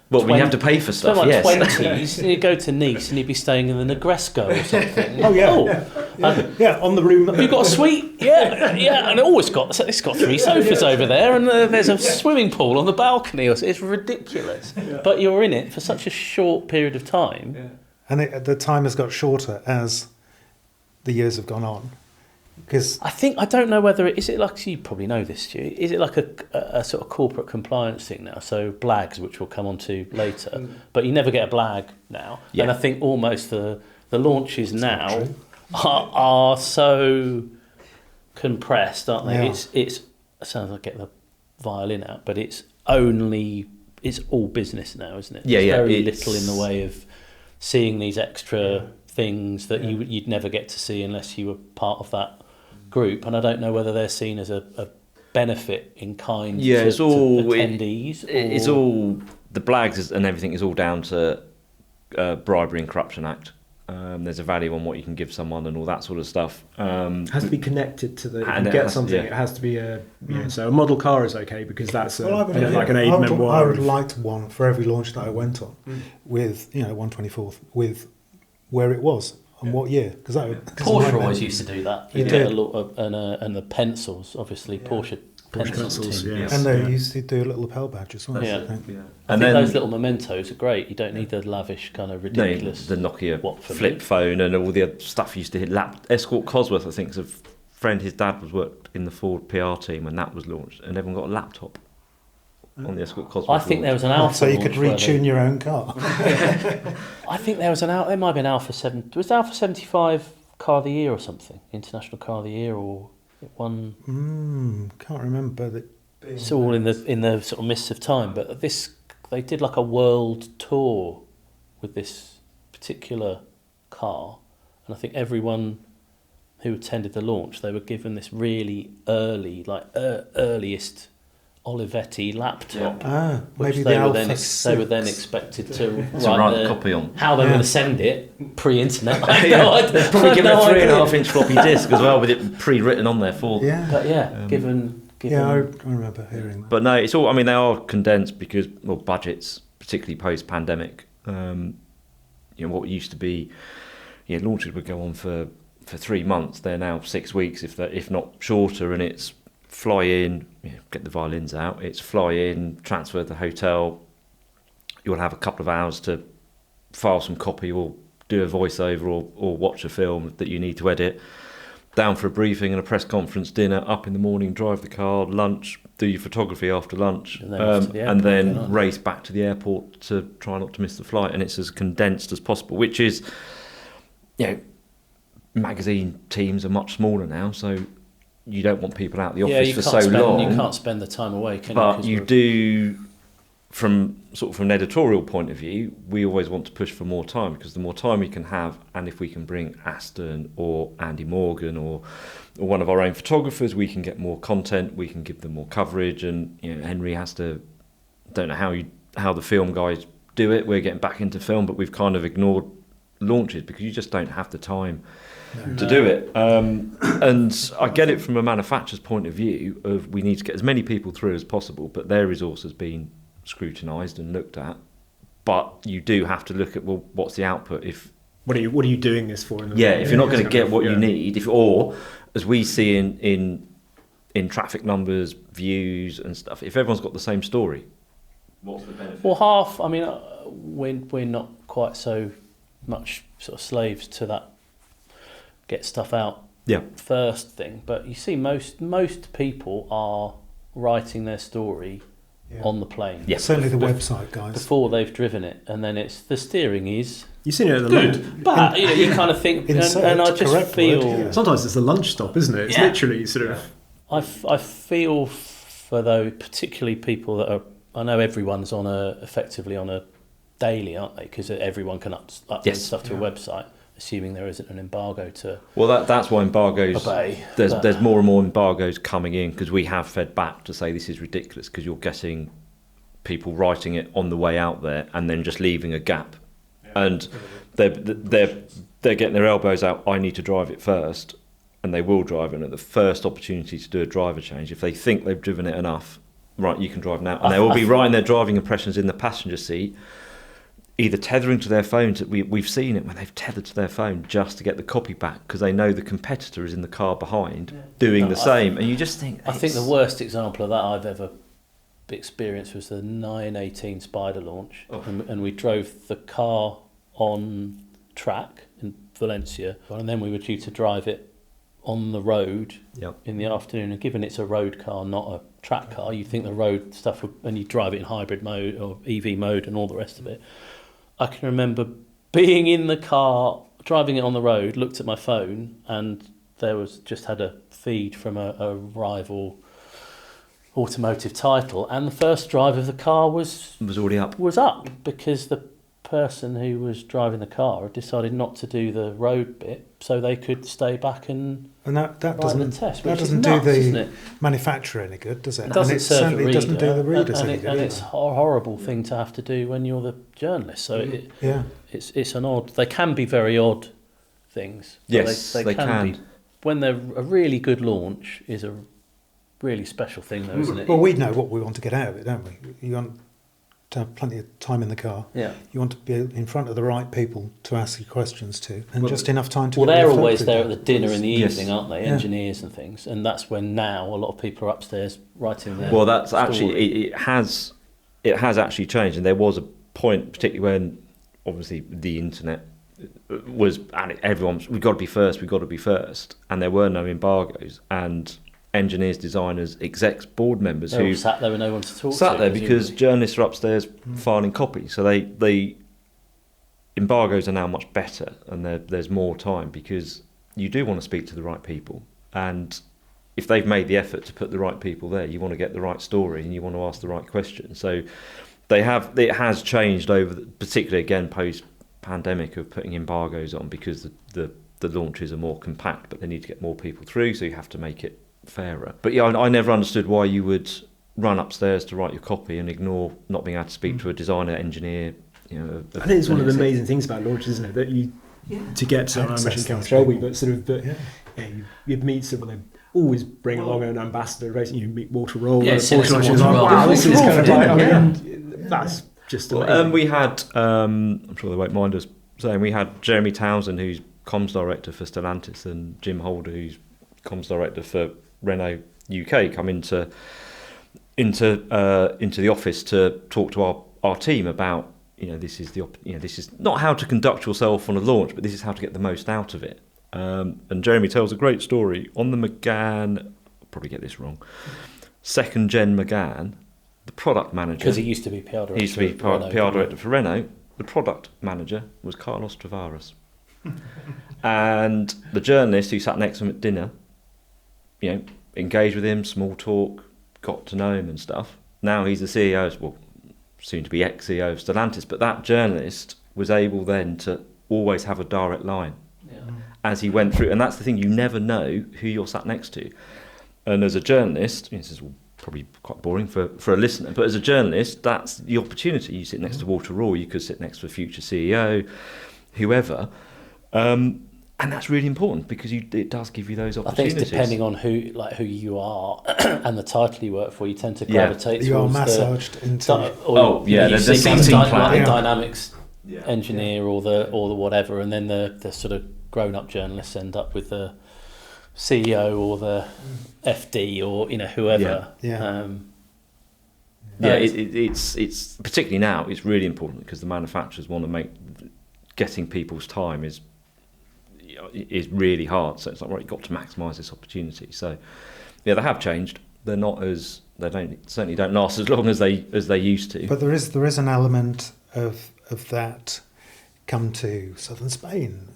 when you have to pay for stuff. My 20s, and you go to Nice and you'd be staying in the Negresco or something. on the room. Have you got a suite? And it's got 3 sofas over there, and there's a swimming pool on the balcony. It's ridiculous, but you're in it for such a short period of time, and the time has got shorter as the years have gone on. Because I don't know whether is it like, you probably know this, Stu, is it like a sort of corporate compliance thing now? So blags, which we'll come on to later, but you never get a blag now. And I think almost the launches now are so compressed, aren't they? Yeah. It's it sounds like get the violin out, but it's all business now, isn't it? Yeah, There's yeah, very it's- little in the way of seeing these extra things that you'd never get to see unless you were part of that group. And I don't know whether they're seen as a benefit in kind Yeah, to, it's all to attendees. it's all the blags and everything is all down to bribery and corruption act. There's a value on what you can give someone and all that sort of stuff. It has to be connected to the. If And you it get has- something, yeah. it has to be so a model car is okay because that's Well, I would, like an aid I would memoir. have liked one for every launch that I went on with 124th with where it was and what year, because that would. Porsche always used to do that. They You did. get a lot of, and the pencils, obviously Porsche pencils, team. yeah. And they used to do a little lapel badge as well. Yeah. I think. I And think then those little mementos are great. You don't need the lavish kind of ridiculous. the Nokia what for flip me. phone and all the other stuff used to hit. Escort Cosworth, I think, is a friend. His dad worked in the Ford PR team when that was launched, and everyone got a laptop on the Escort Cosworth. I think there was an Alpha. So you could launch where retune your own car. I think there was an Alpha. There might have been Alpha 7. Was Alpha 75 Car of the Year or something? International Car of the Year, or it won. Can't remember that. It's all in the sort of mists of time. But they did like a world tour with this particular car, and I think everyone who attended the launch, they were given this really early, earliest Olivetti laptop. Maybe They the were then Alpha they were then 6. expected to write write a the copy on. how they were Yeah. going to send it pre-internet. I have no idea. Probably I have give it no a 3.5 idea. inch floppy disk as well with it pre-written on there for. Yeah. But given Yeah, I remember hearing that. But no, it's all. I mean, they are condensed because budgets, particularly post-pandemic. What used to be, launches would go on for 3 months. They're now 6 weeks, if not shorter, and it's fly in, get the violins out. It's fly in, transfer to the hotel. You'll have a couple of hours to file some copy or do a voiceover or watch a film that you need to edit. Down for a briefing and a press conference, dinner, up in the morning, drive the car, lunch, do your photography after lunch, And then off to the and airport, then don't I? race back to the airport to try not to miss the flight. And it's as condensed as possible, which is, magazine teams are much smaller now, so you don't want people out of the office for so long. You can't spend the time away, can But 'Cause you we're- do, from an editorial point of view, we always want to push for more time, because the more time we can have, and if we can bring Aston or Andy Morgan or one of our own photographers, we can get more content, we can give them more coverage. And Henry has to, don't know how the film guys do it. We're getting back into film, but we've kind of ignored launches because you just don't have the time to do it. And I get it from a manufacturer's point of view of we need to get as many people through as possible, but their resource has been scrutinised and looked at. But you do have to look at, well, what's the output? What are you doing this for? If you're not going to get what you need, or as we see in traffic numbers, views and stuff, if everyone's got the same story, what's the benefit? Well, half. I mean, we're not quite so much sort of slaves to that get stuff out first thing, but you see most people are writing their story on the plane. Yeah. Certainly the website guys. Before they've driven it, and then it's the steering is You've seen it at the good, lunch. but you kind of think, and I just correct feel. word, yeah. Sometimes it's the lunch stop, isn't it? It's literally sort of. I feel for those, particularly people that are. I know everyone's effectively on a daily, aren't they? Because everyone can upload stuff to a website, assuming there isn't an embargo to. Well, that's why embargoes. Obey, There's more and more embargoes coming in, because we have fed back to say this is ridiculous, because you're getting people writing it on the way out there and then just leaving a gap, and they're getting their elbows out. I need to drive it first, and they will drive it. And at the first opportunity to do a driver change, if they think they've driven it enough, right, you can drive now, and they will be writing their driving impressions in the passenger seat. Either tethering to their phones, we've seen it when they've tethered to their phone just to get the copy back, because they know the competitor is in the car behind doing the same, and you just think. I think the worst example of that I've ever experienced was the 918 Spider launch, and we drove the car on track in Valencia, and then we were due to drive it on the road in the afternoon. And given it's a road car, not a track car, you think the road stuff would, and you drive it in hybrid mode or EV mode and all the rest of it. I can remember being in the car, driving it on the road, looked at my phone, and there was just had a feed from a rival automotive title, and the first drive of the car was already up. Was up because the person who was driving the car had decided not to do the road bit, so they could stay back and that ride doesn't the test. that Which doesn't is nuts, do isn't the it? manufacturer any good, does it? It doesn't and it serve the certainly reader, doesn't do the readers any good. and either. it's a horrible thing to have to do when you're the journalist. So it's an odd. They can be very odd things. Yes, they can. Be. When they're a really good launch is a really special thing, though, isn't it? Well, we know what we want to get out of it, don't we? You want to have plenty of time in the car. Yeah. You want to be in front of the right people to ask your questions to, and just enough time to. Well, get they're your always photo there at done. the dinner in the evening, Yes. aren't they? Yeah. Engineers and things, and that's when now a lot of people are upstairs writing their. Well, that's story. actually it has actually changed, and there was a point, particularly when obviously the internet was, and everyone's we've got to be first, and there were no embargoes, and engineers, designers, execs, board members They're all who sat there with no one to talk to. sat there because presumably. journalists are upstairs filing copies, so they embargoes are now much better, and there's more time because you do want to speak to the right people, and if they've made the effort to put the right people there, you want to get the right story and you want to ask the right questions. So it has changed particularly again post pandemic of putting embargoes on because the launches are more compact, but they need to get more people through, so you have to make it fairer. But yeah, I never understood why you would run upstairs to write your copy and ignore not being able to speak to a designer, engineer. I think it's one of the amazing things about launches, isn't it? That you to get to, I mentioned Cal Shelby, but sort of, you meet someone, they always bring along an ambassador racing. You meet Walter Roll, wow, this is kind of like, that's just amazing. We had, I'm sure they won't mind us saying, we had Jeremy Townsend, who's comms director for Stellantis, and Jim Holder, who's comms director for Renault UK, come into the office to talk to our team about, this is not how to conduct yourself on a launch, but this is how to get the most out of it. And Jeremy tells a great story on the Meaden. I'll probably get this wrong. Second gen Meaden, the product manager, because he used to be PR director. He used to be PR director for Renault. The product manager was Carlos Tavares, and the journalist who sat next to him at dinner, engaged with him, small talk, got to know him and stuff. Now he's the CEO, well, soon to be ex-CEO of Stellantis, but that journalist was able then to always have a direct line as he went through, and that's the thing, you never know who you're sat next to. And as a journalist, this is probably quite boring for a listener, but as a journalist, that's the opportunity. You sit next to Walter Roy, you could sit next to a future CEO, whoever, and that's really important because it does give you those opportunities. I think it's depending on who you are and the title you work for, you tend to gravitate you towards are massaged into. the seating plan. The dynamics engineer or the whatever, and then the sort of grown-up journalists end up with the CEO or the FD or whoever. It's particularly now it's really important because the manufacturers want to make getting people's time is really hard. So it's like, right, you've got to maximise this opportunity. So they have changed. They're not as certainly don't last as long as they used to. But there is an element of that come to southern Spain,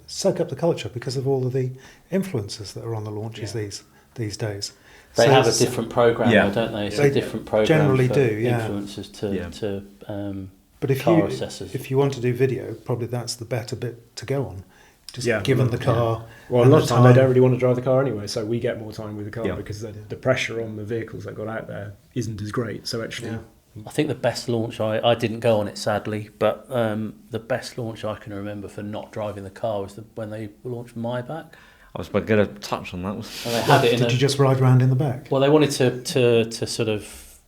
soak up the culture because of all of the influences that are on the launches these days. They have a different program, don't they? It's a different program. Generally for do, influencers to but car assessors. If you want to do video, probably that's the better bit to go on. Just given the car. Well, a lot of time they don't really want to drive the car anyway, so we get more time with the car because the pressure on the vehicles that got out there isn't as great. So actually, I think the best launch, I didn't go on it sadly, but the best launch I can remember for not driving the car was when they launched Maybach. I was going to touch on that. And they had it Did you just ride around in the back? Well, they wanted to sort of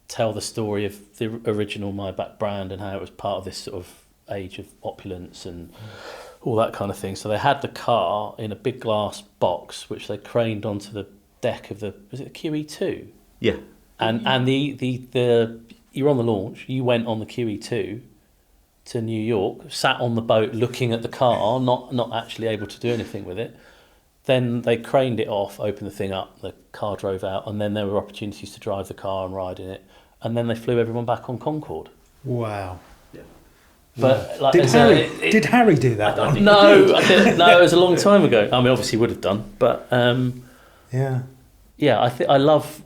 tell the story of the original Maybach brand and how it was part of this sort of age of opulence and all that kind of thing. So they had the car in a big glass box, which they craned onto the deck of was it the QE2? Yeah. And the you were on the launch, you went on the QE2 to New York, sat on the boat looking at the car, not actually able to do anything with it. Then they craned it off, opened the thing up, the car drove out, and then there were opportunities to drive the car and ride in it. And then they flew everyone back on Concorde. Wow. Wow. I think the best launch I can remember for not driving the car was when they launched Maybach. I was going to touch on that. Was, they had it in a, Wow. But like, Did Harry do that? No, I didn't. No, it was a long time ago. I mean, obviously would have done, but yeah. I love.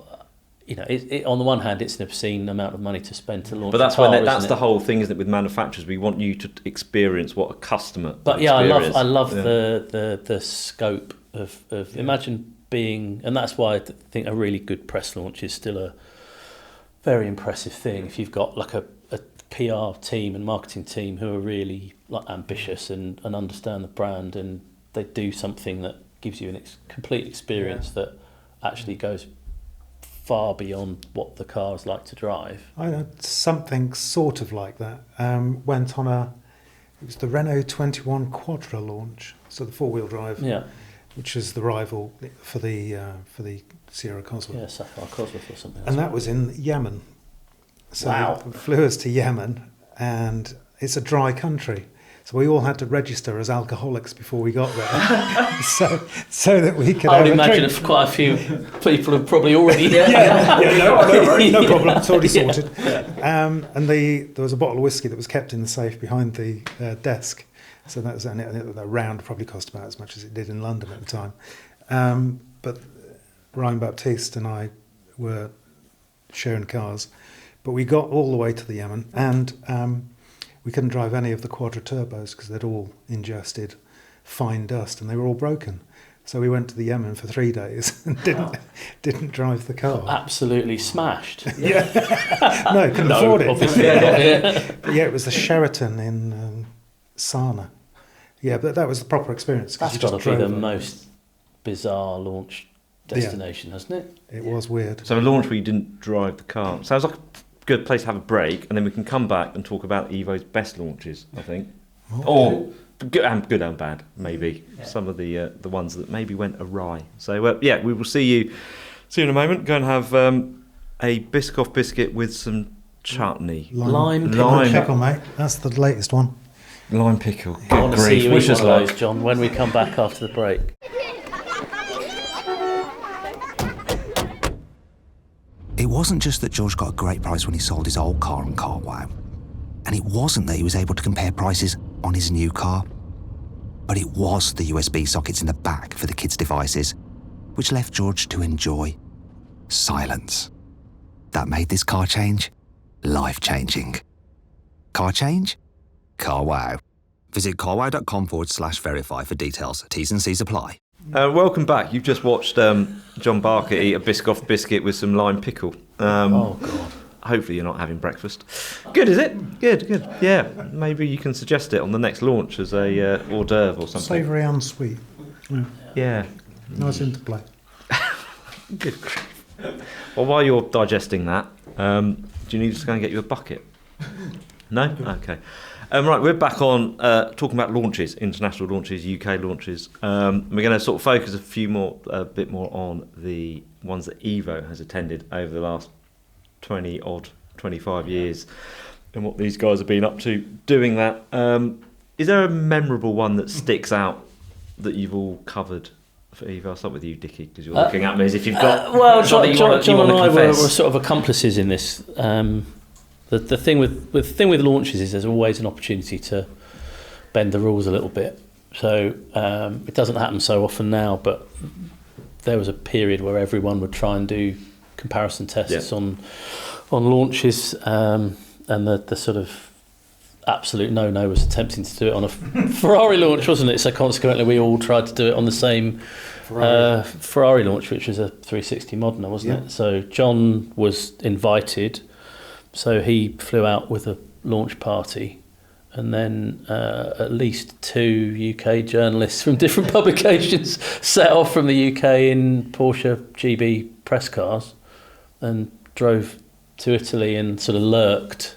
On the one hand, it's an obscene amount of money to spend to launch. But that's a car, that's the whole thing, isn't it? With manufacturers, we want you to experience what a customer. But yeah, I love yeah. the scope of imagine being, and that's why I think a really good press launch is still a very impressive thing. If you've got like a PR team and marketing team who are really like ambitious and understand the brand, and they do something that gives you a complete experience that actually goes far beyond what the car's like to drive. I know something sort of like that. Went on it was the Renault 21 Quadra launch, so the four-wheel drive, which is the rival for the Sierra Cosworth. Yeah, Sapphire Cosworth or something. And that was in Yemen. So wow. It flew us to Yemen, and it's a dry country. So we all had to register as alcoholics before we got there, so that we could. I would imagine if quite a few people have probably already. No problem. It's already sorted. And there was a bottle of whiskey that was kept in the safe behind the desk. So that was a round probably cost about as much as it did in London at the time. But Ryan Baptiste and I were sharing cars, but we got all the way to the Yemen and. We couldn't drive any of the Quadra turbos because they'd all ingested fine dust and they were all broken. So we went to the Yemen for 3 days and didn't drive the car. Absolutely smashed. No, couldn't afford it. Obviously not. But it was the Sheraton in Sana'a. Yeah, but that was the proper experience. That's got to be the most bizarre launch destination, hasn't it? It was weird. So a launch where you didn't drive the car sounds like a good place to have a break, and then we can come back and talk about Evo's best launches, I think. Okay. Or good and bad, maybe. Yeah. Some of the ones that maybe went awry. So we will see you in a moment. Go and have a Biscoff biscuit with some chutney. Lime pickle, mate. That's the latest one. Lime pickle. I want to see you eat one of those, John, when we come back after the break. It wasn't just that George got a great price when he sold his old car on CarWow, and it wasn't that he was able to compare prices on his new car, but it was the USB sockets in the back for the kids' devices, which left George to enjoy silence. That made this car change life-changing. Car change? CarWow. Visit carwow.com/verify for details. T's and C's apply. Welcome back. You've just watched John Barker eat a Biscoff biscuit with some lime pickle. Oh, God. Hopefully you're not having breakfast. Good, is it? Good. Yeah, maybe you can suggest it on the next launch as a hors d'oeuvre or something. Savoury and sweet. Yeah. Nice interplay. Good. Well, while you're digesting that, do you need us to go and get you a bucket? No? Okay. Right, we're back on talking about launches, international launches, UK launches. We're going to sort of focus a bit more on the ones that Evo has attended over the last 25 years and what these guys have been up to doing that. Is there a memorable one that sticks out that you've all covered for Evo? I'll start with you, Dickie, because you're looking at me as if you've got... John and I were sort of accomplices in this. The thing with launches is there's always an opportunity to bend the rules a little bit. So it doesn't happen so often now, but there was a period where everyone would try and do comparison tests on launches, and the sort of absolute no was attempting to do it on a Ferrari launch, wasn't it? So consequently, we all tried to do it on the same Ferrari launch, which was a 360 Modena, wasn't it? So John was invited. So he flew out with a launch party, and then at least 2 UK journalists from different publications set off from the UK in Porsche GB press cars and drove to Italy and sort of lurked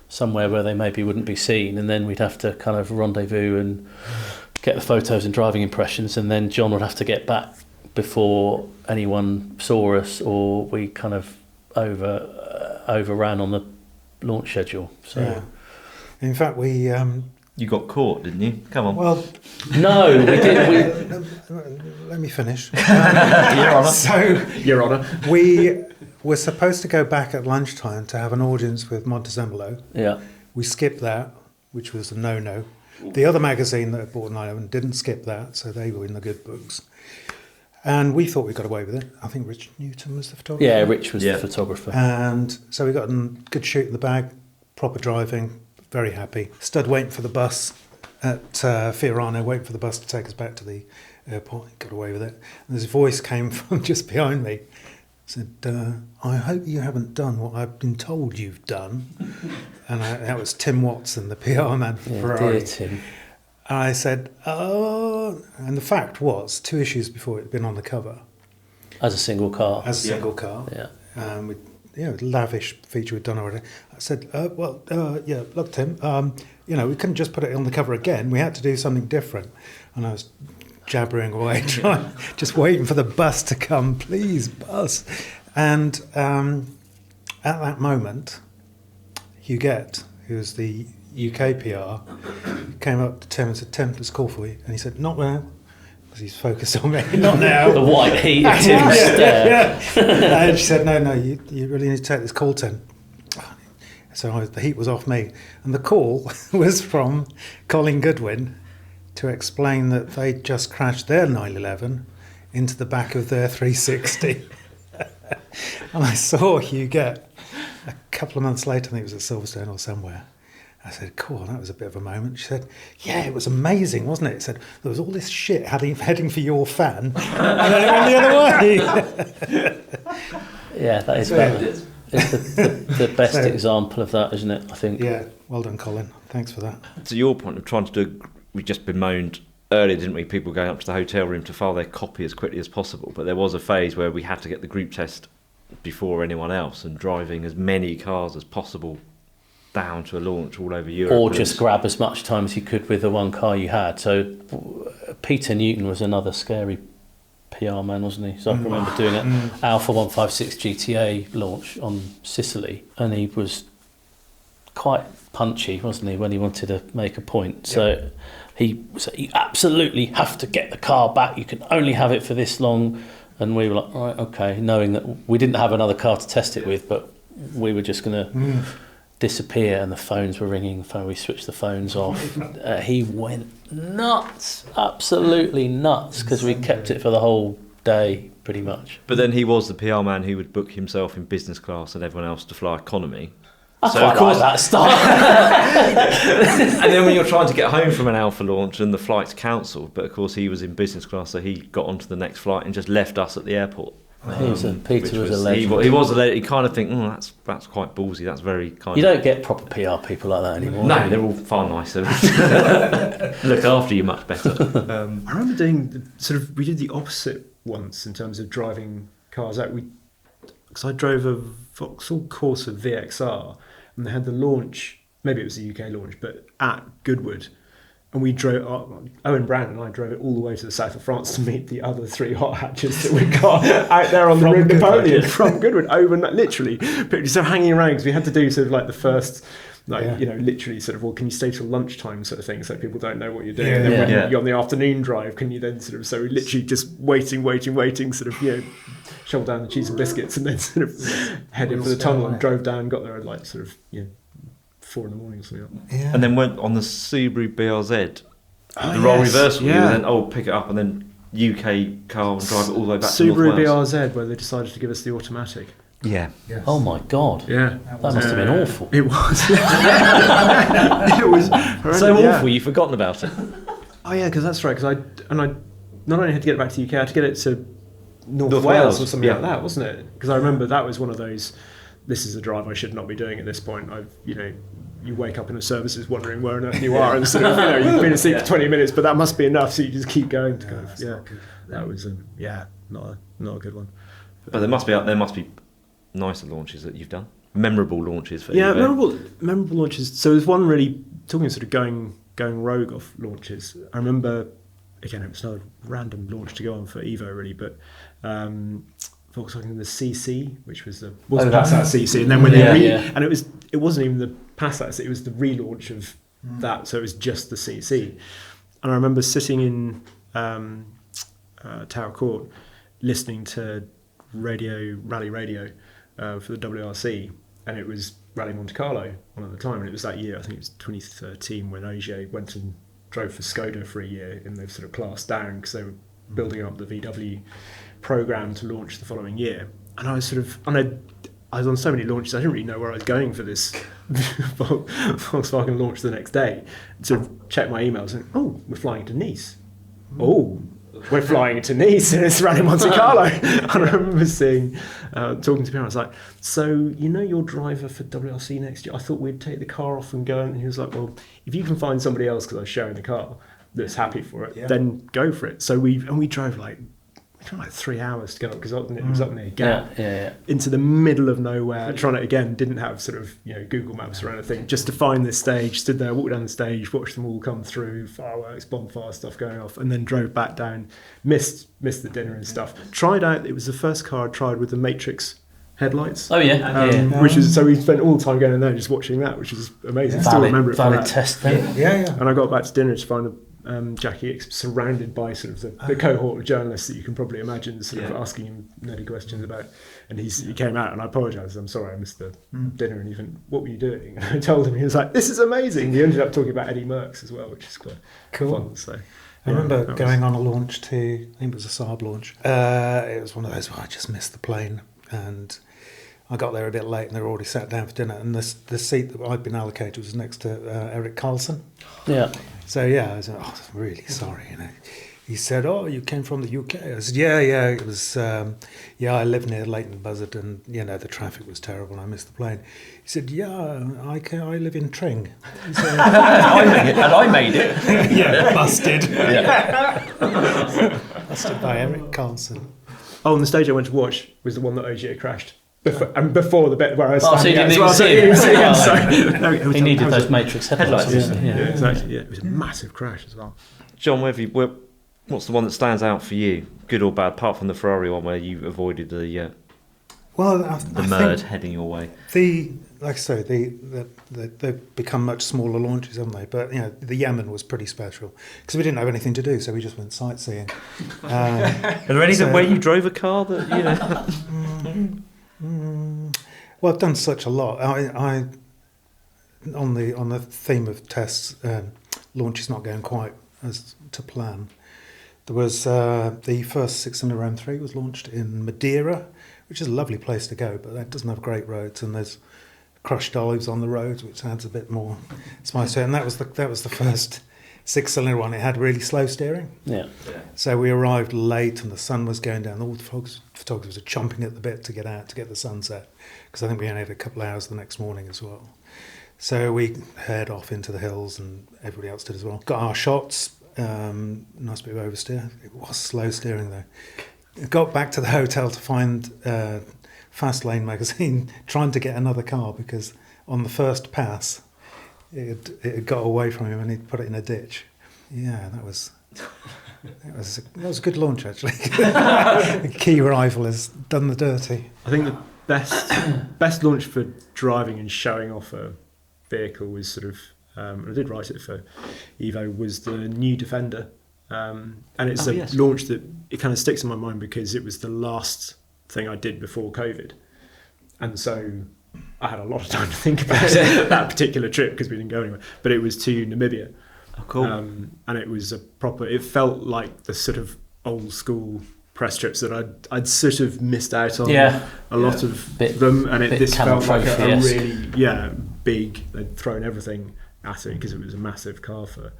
somewhere where they maybe wouldn't be seen, and then we'd have to kind of rendezvous and get the photos and driving impressions, and then John would have to get back before anyone saw us, or we kind of overran on the launch schedule. So, in fact, we you got caught, didn't you? Come on. Well, no, we didn't. Let me finish. Your Honour. So, Your Honour. We were supposed to go back at lunchtime to have an audience with Montezemolo. Yeah. We skipped that. which was a no-no. The other magazine that bought 911 didn't skip that, so they were in the good books. And we thought we got away with it. I think Rich Newton was the photographer. Yeah, Rich was the photographer. And so we got a good shoot in the bag, proper driving, very happy. Stood waiting for the bus at Fiorano, waiting for the bus to take us back to the airport. Got away with it. And this voice came from just behind me. Said, I hope you haven't done what I've been told you've done. And that was Tim Watson, the PR man for Ferrari. Dear Tim. And I said, oh, and the fact was, 2 issues before it had been on the cover. As a single car. As a single car. Yeah. With lavish feature we'd done already. I said, look, Tim, we couldn't just put it on the cover again. We had to do something different. And I was jabbering away, just waiting for the bus to come. Please, bus. And at that moment, Huguette, who was the UK PR, came up to Tim and said, Tim, there's a call for you. And he said, not now, because he's focused on me. Not now. The white heat of Tim's stare. And she said, no, you really need to take this call, Tim. So the heat was off me. And the call was from Colin Goodwin to explain that they'd just crashed their 911 into the back of their 360. And I saw Huguette a couple of months later, I think it was at Silverstone or somewhere. I said, cool, that was a bit of a moment. She said, yeah, it was amazing, wasn't it? It said, there was all this shit heading for your fan, and then it went the other way. Yeah, that is the best example of that, isn't it, I think? Yeah, well done, Colin. Thanks for that. To your point of trying to do, we just bemoaned earlier, didn't we? People going up to the hotel room to file their copy as quickly as possible. But there was a phase where we had to get the group test before anyone else and driving as many cars as possible down to a launch all over Europe. Or just grab as much time as you could with the one car you had. So Peter Newton was another scary PR man, wasn't he? So I can remember doing it. Alpha 156 GTA launch on Sicily. And he was quite punchy, wasn't he, when he wanted to make a point. So he said, you absolutely have to get the car back. You can only have it for this long. And we were like, all right, okay, knowing that we didn't have another car to test it with, but we were just going to disappear, and the phones were ringing. We switched the phones off. He went nuts, absolutely nuts, because we kept it for the whole day, pretty much. But then he was the PR man who would book himself in business class and everyone else to fly economy. I quite like that style. And then when you're trying to get home from an Alpha launch and the flight's cancelled, but of course he was in business class, so he got onto the next flight and just left us at the airport. Peter was a legend. He was a legend. You kind of think, that's quite ballsy. That's very kind. You don't get proper PR people like that anymore. No, they're all far nicer. Look after you much better. I remember doing we did the opposite once in terms of driving cars out. Because I drove a Vauxhall Corsa VXR, and they had the launch. Maybe it was the UK launch, but at Goodwood. And we drove, Owen Brand and I drove it all the way to the south of France to meet the other 3 hot hatches that we got out there on the Route Napoleon from Goodwood, literally. So hanging around, because we had to do the first, literally well, can you stay till lunchtime sort of thing, so people don't know what you're doing. And then when you're on the afternoon drive, can you then so we literally just waiting, shovel down the cheese and biscuits, and then headed for the tunnel and drove down, got there at 4 in the morning or something. And then went on the Subaru BRZ, the role reversal. You then pick it up and then UK car and drive it all the way back to North Subaru Wales. BRZ, where they decided to give us the automatic. Yeah. Yes. Oh my God. Yeah. That must have been awful. It was. It was So awful, you've forgotten about it. Oh yeah, because that's right. Because I not only had to get it back to the UK, I had to get it to North Wales or something like that, wasn't it? Because I remember that was one of those. This is a drive I should not be doing at this point. You wake up in the services wondering where on earth you are, and you've been asleep for 20 minutes, but that must be enough, so you just keep going. That was not a good one. But there must be nicer launches that you've done, memorable launches for memorable launches. So there's one really talking going rogue off launches. I remember, again, it was another random launch to go on for Evo really, but Volkswagen the CC, which was the Passat CC, and then when and it wasn't even the Passat, it was the relaunch of that, so it was just the CC. And I remember sitting in Tower Court listening to rally radio for the WRC, and it was Rally Monte Carlo one at the time, and it was that year, I think it was 2013, when Ogier went and drove for Skoda for a year in the sort of class down, because they were building up the VW program to launch the following year. And I was sort of, I was on so many launches, I didn't really know where I was going for this Volkswagen launch the next day. Sort of checked my emails and, oh, we're flying to Nice. Oh, we're flying to Nice and it's Rally Monte Carlo. And I remember seeing, talking to people, I was like, so you know your driver for WRC next year? I thought we'd take the car off and go. And he was like, well, if you can find somebody else, because I was sharing the car, that's happy for it, then go for it. So we drove like 3 hours to go up, because it was up near Gap, into the middle of nowhere, trying to, again, didn't have sort of, you know, Google Maps or anything, just to find this stage, stood there, walked down the stage, watched them all come through, fireworks, bonfire stuff going off, and then drove back down, missed the dinner and stuff. Tried out, it was the first car I tried with the Matrix headlights. Oh yeah, which is, so we spent all the time going in there just watching that, which is amazing. Still remember it. Valid test then. Yeah. And I got back to dinner to find Jackie surrounded by sort of the cohort of journalists that you can probably imagine, sort of asking him nerdy questions about. And he came out, and I apologised. I'm sorry, I missed the dinner. And he went, "What were you doing?" And I told him. He was like, "This is amazing." He ended up talking about Eddie Merckx as well, which is quite fun. So I remember going on a launch to, I think it was a Saab launch. It was one of those where I just missed the plane, and I got there a bit late, and they were already sat down for dinner. And the seat that I'd been allocated was next to Eric Carlson. Yeah. So I was like, I'm really sorry, you know. He said, "Oh, you came from the UK?" I said, "Yeah. It was, I live near Leighton Buzzard, and you know the traffic was terrible, and I missed the plane." He said, "Yeah, I live in Tring." Said, I made it. Busted. Busted by Eric Carlson. Oh, and the stage I went to watch was the one that Ogier crashed. Before the bit where I was so you didn't even see him. He needed those Matrix headlights. Exactly. Yeah, it was a massive crash as well. John, what's the one that stands out for you, good or bad, apart from the Ferrari one where you avoided the merd heading your way? Like I say, they've become much smaller launches, haven't they? But you know, the Yemen was pretty special because we didn't have anything to do, so we just went sightseeing. Are there any where you drove a car that you know? Well, I've done such a lot. I on the theme of tests, launches not going quite as to plan. There was the first 600 M3 was launched in Madeira, which is a lovely place to go, but that doesn't have great roads, and there's crushed olives on the roads, which adds a bit more spice to it. And that was the first 6-cylinder one. It had really slow steering. Yeah. So we arrived late, and the sun was going down. All the photographers were chomping at the bit to get out to get the sunset, because I think we only had a couple of hours the next morning as well. So we head off into the hills, and everybody else did as well. Got our shots. Nice bit of oversteer. It was slow steering though. Got back to the hotel to find Fast Lane magazine, trying to get another car, because on the first pass it had got away from him and he'd put it in a ditch. Yeah, that was a good launch actually. The key rival has done the dirty. I think the best launch for driving and showing off a vehicle was sort of, I did write it for Evo, was the new Defender. And it's launch that it kind of sticks in my mind because it was the last thing I did before COVID. And so I had a lot of time to think about that particular trip because we didn't go anywhere. But it was to Namibia. Oh, cool. And it was it felt like the sort of old school press trips that I'd sort of missed out on a lot of them. And this felt like a really, big, they'd thrown everything at it because it was a massive car for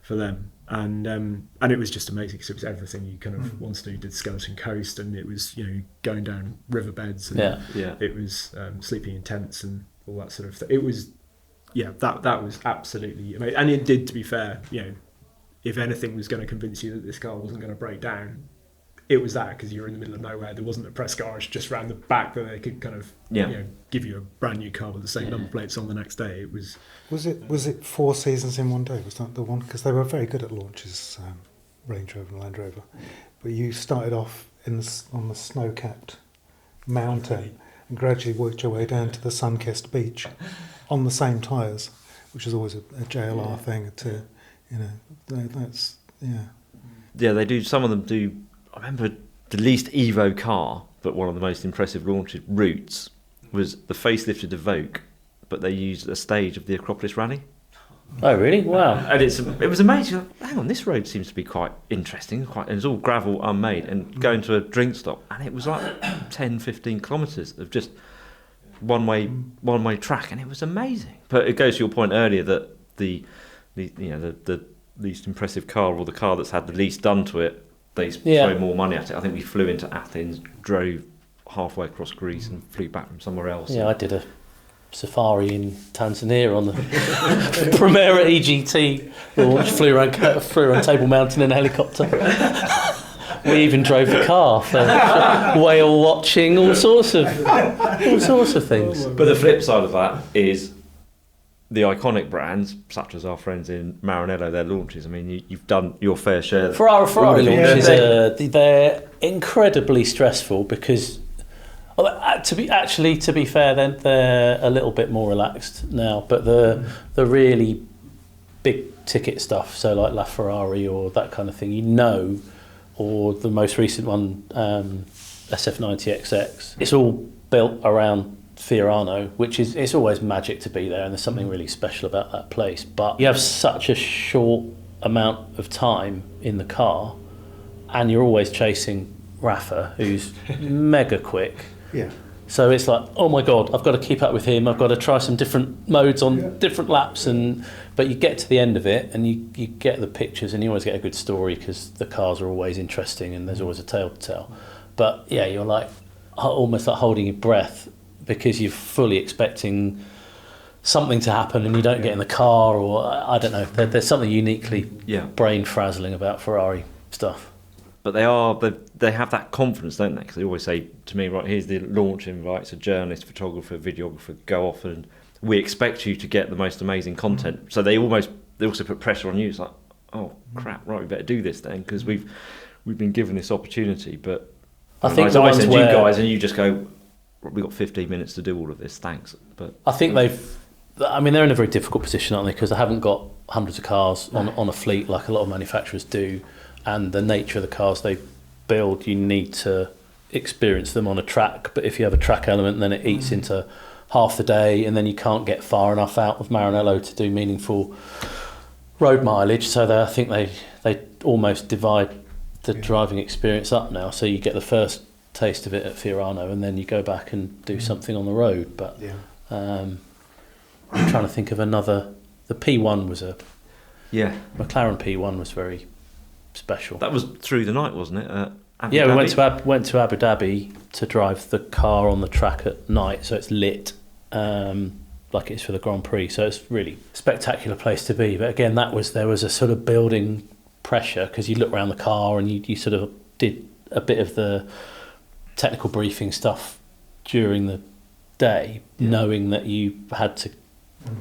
them. And it was just amazing because it was everything you kind of wanted to do. You did Skeleton Coast, and it was, you know, going down riverbeds, and it was sleeping in tents and all that sort of thing. It was, that was absolutely amazing. And it did, to be fair, you know, if anything was going to convince you that this car wasn't going to break down, it was that, because you were in the middle of nowhere. There wasn't a press garage just round the back that they could kind of you know, give you a brand new car with the same number plates on the next day. It was. Was it 4 seasons in one day? Was that the one? Because they were very good at launches, Range Rover and Land Rover. But you started off on the snow-capped mountain and gradually worked your way down to the sun-kissed beach on the same tyres, which is always a JLR thing. To, you know, that's Yeah, they do. Some of them do. I remember the least Evo car, but one of the most impressive launch routes was the facelifted Evoque but they used a stage of the Acropolis Rally. Oh, really? Wow. And it was amazing. Hang on, this road seems to be quite interesting. And it's all gravel, unmade, and going to a drink stop, and it was like 10, 15 kilometres of just one way track, and it was amazing. But it goes to your point earlier that the least impressive car, or the car that's had the least done to it, they throw more money at it. I think we flew into Athens, drove halfway across Greece, and flew back from somewhere else. Yeah, I did a safari in Tanzania on the Primera EGT launch, flew around Table Mountain in a helicopter. We even drove the car for whale watching, all sorts of things. But the flip side of that is the iconic brands, such as our friends in Maranello, their launches. I mean, you've done your fair share. Ferrari launches they're incredibly stressful because, to be fair, then they're a little bit more relaxed now. But the really big ticket stuff, so like LaFerrari or that kind of thing, or the most recent one, SF90XX, it's all built around Fiorano, which is, it's always magic to be there, and there's something really special about that place. But you have such a short amount of time in the car, and you're always chasing Rafa, who's mega quick. Yeah. So it's like, oh my God, I've got to keep up with him. I've got to try some different modes on different laps, but you get to the end of it and you get the pictures, and you always get a good story because the cars are always interesting and there's always a tale to tell. But yeah, you're like almost like holding your breath because you're fully expecting something to happen and you don't get in the car, or I don't know. There's something uniquely brain frazzling about Ferrari stuff. But they have that confidence, don't they? Because they always say to me, right, here's the launch invite, it's a journalist, photographer, videographer, go off, and we expect you to get the most amazing content. So they also put pressure on you. It's like, oh crap, right, we better do this then, because we've been given this opportunity. But I think I send you guys and you just go, we've got 15 minutes to do all of this, thanks. But I think they're in a very difficult position, aren't they? Because they haven't got hundreds of cars on a fleet like a lot of manufacturers do. And the nature of the cars they build, you need to experience them on a track. But if you have a track element, then it eats into half the day, and then you can't get far enough out of Maranello to do meaningful road mileage. So I think they almost divide the driving experience up now. So you get the first taste of it at Fiorano, and then you go back and do something on the road. But I'm trying to think of another. The P1 was McLaren P1 was very special. That was through the night, wasn't it? We went to Abu Dhabi to drive the car on the track at night, so it's lit like it's for the Grand Prix. So it's really spectacular place to be. But again, there was a sort of building pressure because you look around the car and you sort of did a bit of the technical briefing stuff during the day, knowing that you had to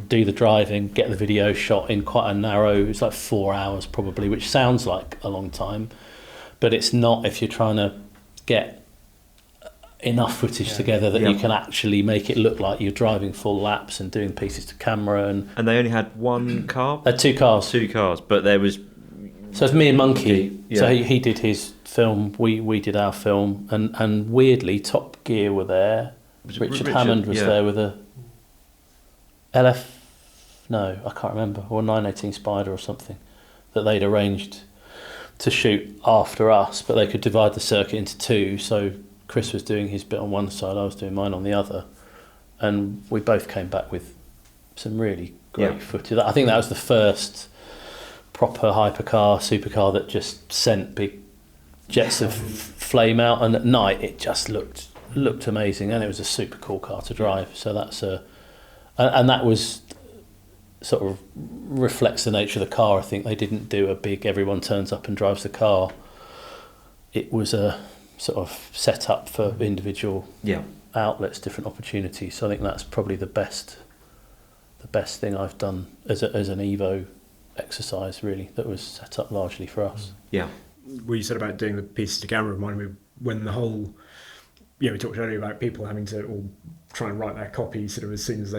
do the driving, get the video shot in quite a narrow, it's like 4 hours probably, which sounds like a long time, but it's not if you're trying to get enough footage together that you can actually make it look like you're driving full laps and doing pieces to camera. And they only had one car? Two cars, but there was... So it's me and Monkey. So he did his film, we did our film, and weirdly Top Gear were there. Richard Hammond was there with a I can't remember, or a 918 Spider or something that they'd arranged to shoot after us, but they could divide the circuit into two. So Chris was doing his bit on one side, I was doing mine on the other, and we both came back with some really great footage. I think that was the first proper hypercar, supercar that just sent big jets of flame out, and at night it just looked amazing, and it was a super cool car to drive. So that's and that was sort of reflects the nature of the car. I think they didn't do a big everyone turns up and drives the car. It was a sort of set up for individual outlets, different opportunities. So I think that's probably the best thing I've done as an Evo exercise, really, that was set up largely for us. Yeah. What you said about doing the pieces to camera reminded me when the whole, we talked earlier about people having to all try and write their copy sort of as soon as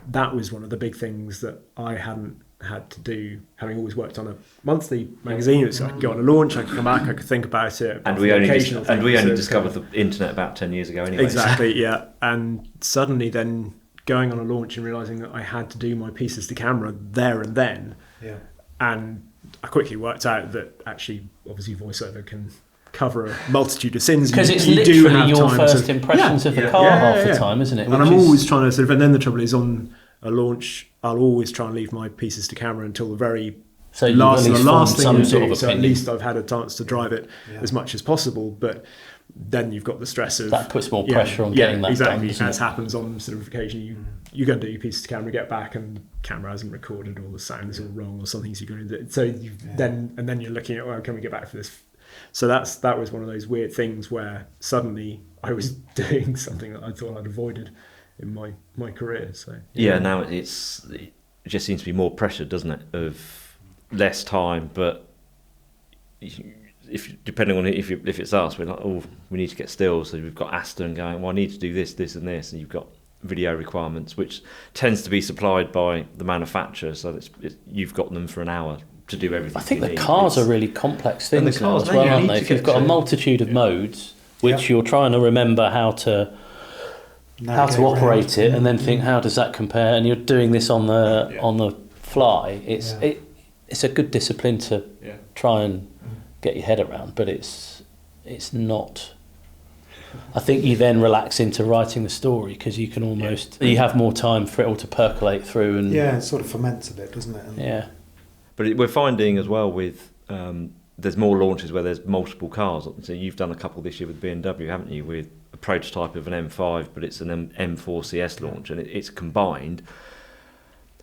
that was one of the big things that I hadn't had to do, having always worked on a monthly magazine. It's I could go on a launch, I could come back, I could think about it. And we only discovered the internet about 10 years ago anyway. Exactly, yeah. And suddenly then going on a launch and realising that I had to do my pieces to camera there and then. Yeah. And I quickly worked out that actually, obviously, voiceover can cover a multitude of sins. Because it's you literally do have your time first to, impressions of the car half the time, isn't it? And I'm always trying to sort of, and then the trouble is on a launch, I'll always try and leave my pieces to camera until the very last thing you do. So at least I've had a chance to drive it as much as possible. But then you've got the stress of that puts more pressure on getting that exactly, done. As happens on sort of occasion, you go and do your pieces to camera, get back, and the camera hasn't recorded, or the sound is all wrong, or something's you going to do. So then you're looking at, well, can we get back for this? So that was one of those weird things where suddenly I was doing something that I thought I'd avoided in my career. So now it just seems to be more pressure, doesn't it, of less time, but if depending on if it's us, we're like, oh, we need to get stills, so we've got Aston going, well, I need to do this and this, and you've got video requirements, which tends to be supplied by the manufacturer, so you've got them for an hour to do everything. I think the cars are really complex things now as well, aren't they? If you've got a multitude of modes, which you're trying to remember how to operate it, and then think, how does that compare? And you're doing this on the fly. It's a good discipline to try and get your head around, but it's not. I think you then relax into writing the story because you can almost you have more time for it all to percolate through, and it sort of ferments a bit, doesn't it? And but we're finding as well with there's more launches where there's multiple cars. So you've done a couple this year with BMW, haven't you? With a prototype of an M5, but it's an M4 CS launch, and it's combined.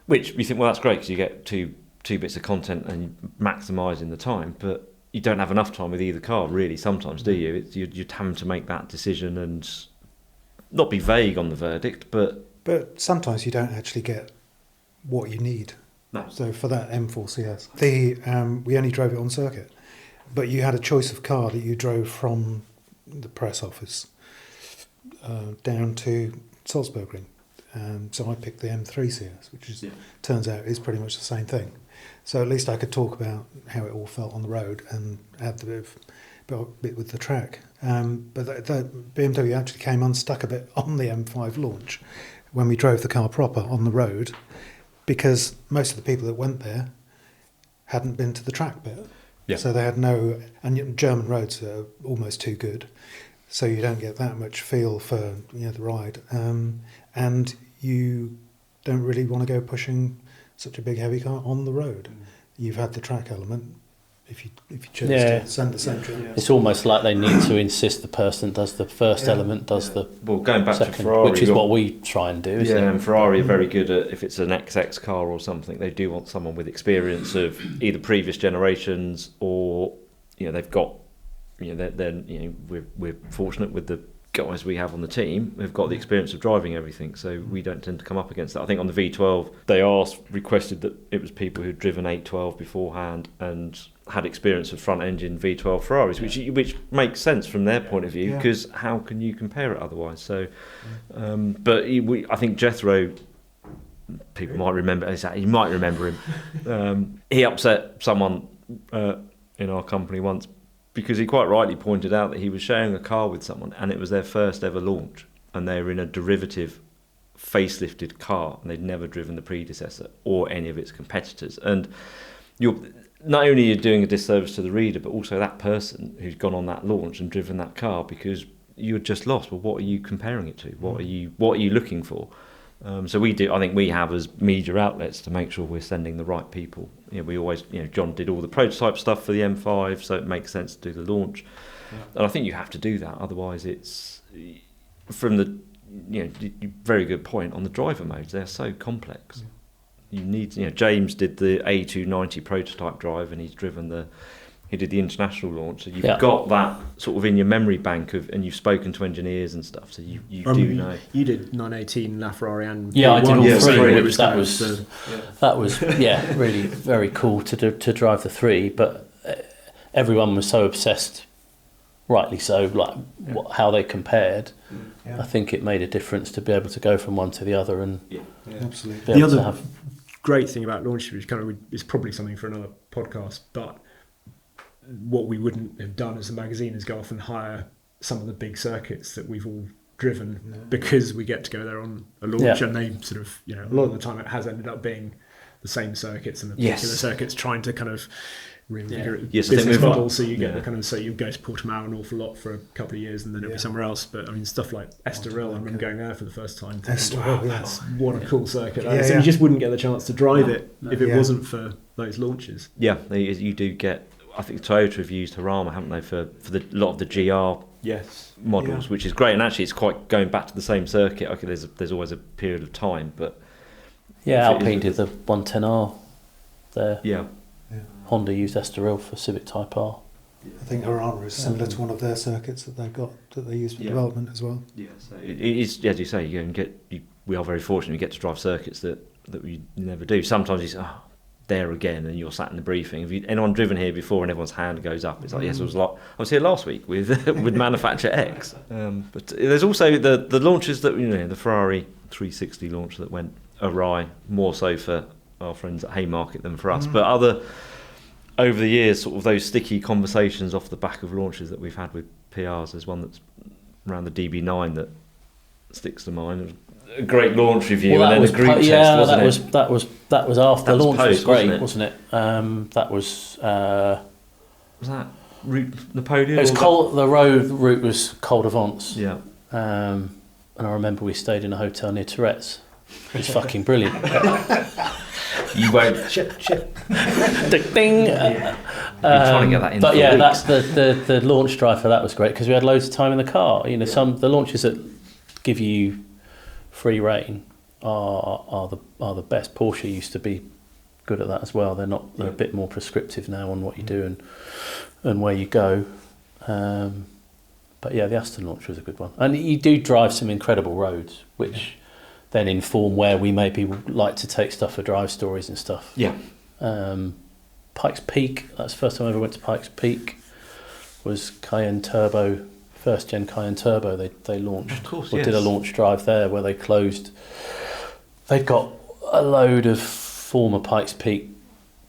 Which you think, well, that's great because you get two bits of content and maximising the time, but you don't have enough time with either car, really, sometimes, do you? You're having to make that decision and not be vague on the verdict, but sometimes you don't actually get what you need. No. So for that M4 CS, we only drove it on circuit, but you had a choice of car that you drove from the press office down to Salzburgring. So I picked the M3 CS, which turns out is pretty much the same thing. So at least I could talk about how it all felt on the road and add the bit with the track. But the BMW actually came unstuck a bit on the M5 launch when we drove the car proper on the road, because most of the people that went there hadn't been to the track bit. Yeah. So they had and German roads are almost too good, so you don't get that much feel for the ride. And you don't really want to go pushing such a big heavy car on the road. You've had the track element if you choose to send the central. It's almost like they need to insist the person does the first element does the going back second, to Ferrari, which is what we try and do, isn't it? And Ferrari are very good at, if it's an XX car or something, they do want someone with experience of either previous generations or they've got we're fortunate with the guys we have on the team who've got the experience of driving everything, so we don't tend to come up against that. I think on the V12 they requested that it was people who'd driven 812 beforehand and had experience of front engine V12 Ferraris, which makes sense from their point of view, because how can you compare it otherwise? So but I think Jethro, people might remember, you might remember him, he upset someone in our company once because he quite rightly pointed out that he was sharing a car with someone and it was their first ever launch and they were in a derivative facelifted car and they'd never driven the predecessor or any of its competitors. And not only are you doing a disservice to the reader, but also that person who's gone on that launch and driven that car, because you're just lost. Well, what are you comparing it to? What are you looking for? So we do. I think we have as media outlets to make sure we're sending the right people. We always, John did all the prototype stuff for the M5, so it makes sense to do the launch. And I think you have to do that. Otherwise, it's from the very good point on the driver modes. They're so complex. You need, James did the A290 prototype drive, and he did the international launch. So you've got that sort of in your memory bank and you've spoken to engineers and stuff. So you do know. You did 918 LaFerrari and I did all three. That was really very cool to drive the three. But everyone was so obsessed, rightly so, how they compared. I think it made a difference to be able to go from one to the other and absolutely. The other great thing about launch is probably something for another podcast, but what we wouldn't have done as a magazine is go off and hire some of the big circuits that we've all driven because we get to go there on a launch, Yeah. and they sort of, a lot of the time it has ended up being the same circuits and the Yes. particular circuits trying to kind of reinvigorate Yes, I think business we've- model. So you get yeah. the kind of, so you go to Portimao an awful lot for a couple of years and then it'll be somewhere else. But I mean, stuff like Estoril, I remember going there for the first time. Thinking, Estoril, wow, yeah. that's what a cool circuit. Yeah, So yeah. you just wouldn't get the chance to drive it if it Yeah. wasn't for those launches. Yeah, you do get. I think Toyota have used Harama, haven't they, for a lot of the GR Yes. models, which is great. And actually, it's quite going back to the same circuit. Okay, there's always a period of time, but Yeah, if it Alpine is- did the 110R there. yeah, Honda used Estoril for Civic Type R. I think Arana is similar to one of their circuits that they've got that they use for development as well. yeah. So it is, as you say, you go and get. We are very fortunate. We get to drive circuits that we never do. Sometimes it's there again, and you're sat in the briefing. Have anyone driven here before? And everyone's hand goes up. It's like, yes, I was here last week with with manufacturer X. But there's also the launches that the Ferrari 360 launch that went awry, more so for our friends at Haymarket than for us. But over the years, sort of those sticky conversations off the back of launches that we've had with PRs. There's one that's around the DB9 that sticks to mind. A great launch review and then a group test, wasn't it? that was after That the was launch post, was great, wasn't it? wasn't it? That was. Was that route Napoleon? It was or cold. The route was Col d'Avance. Yeah. And I remember we stayed in a hotel near Tourette's. It was fucking brilliant. You won't. Shit. Ding. trying to get that in But for yeah, weeks. that's the launch drive for that was great because we had loads of time in the car. The launches that give you free rein are the best. Porsche used to be good at that as well. They're a bit more prescriptive now on what you do and where you go. But yeah, the Aston launch was a good one, and you do drive some incredible roads, which then inform where we maybe like to take stuff for drive stories and stuff. Yeah. Pikes Peak, that's the first time I ever went to Pikes Peak, was Cayenne Turbo, first gen Cayenne Turbo. They launched, Of course, did a launch drive there where they closed. They'd got a load of former Pikes Peak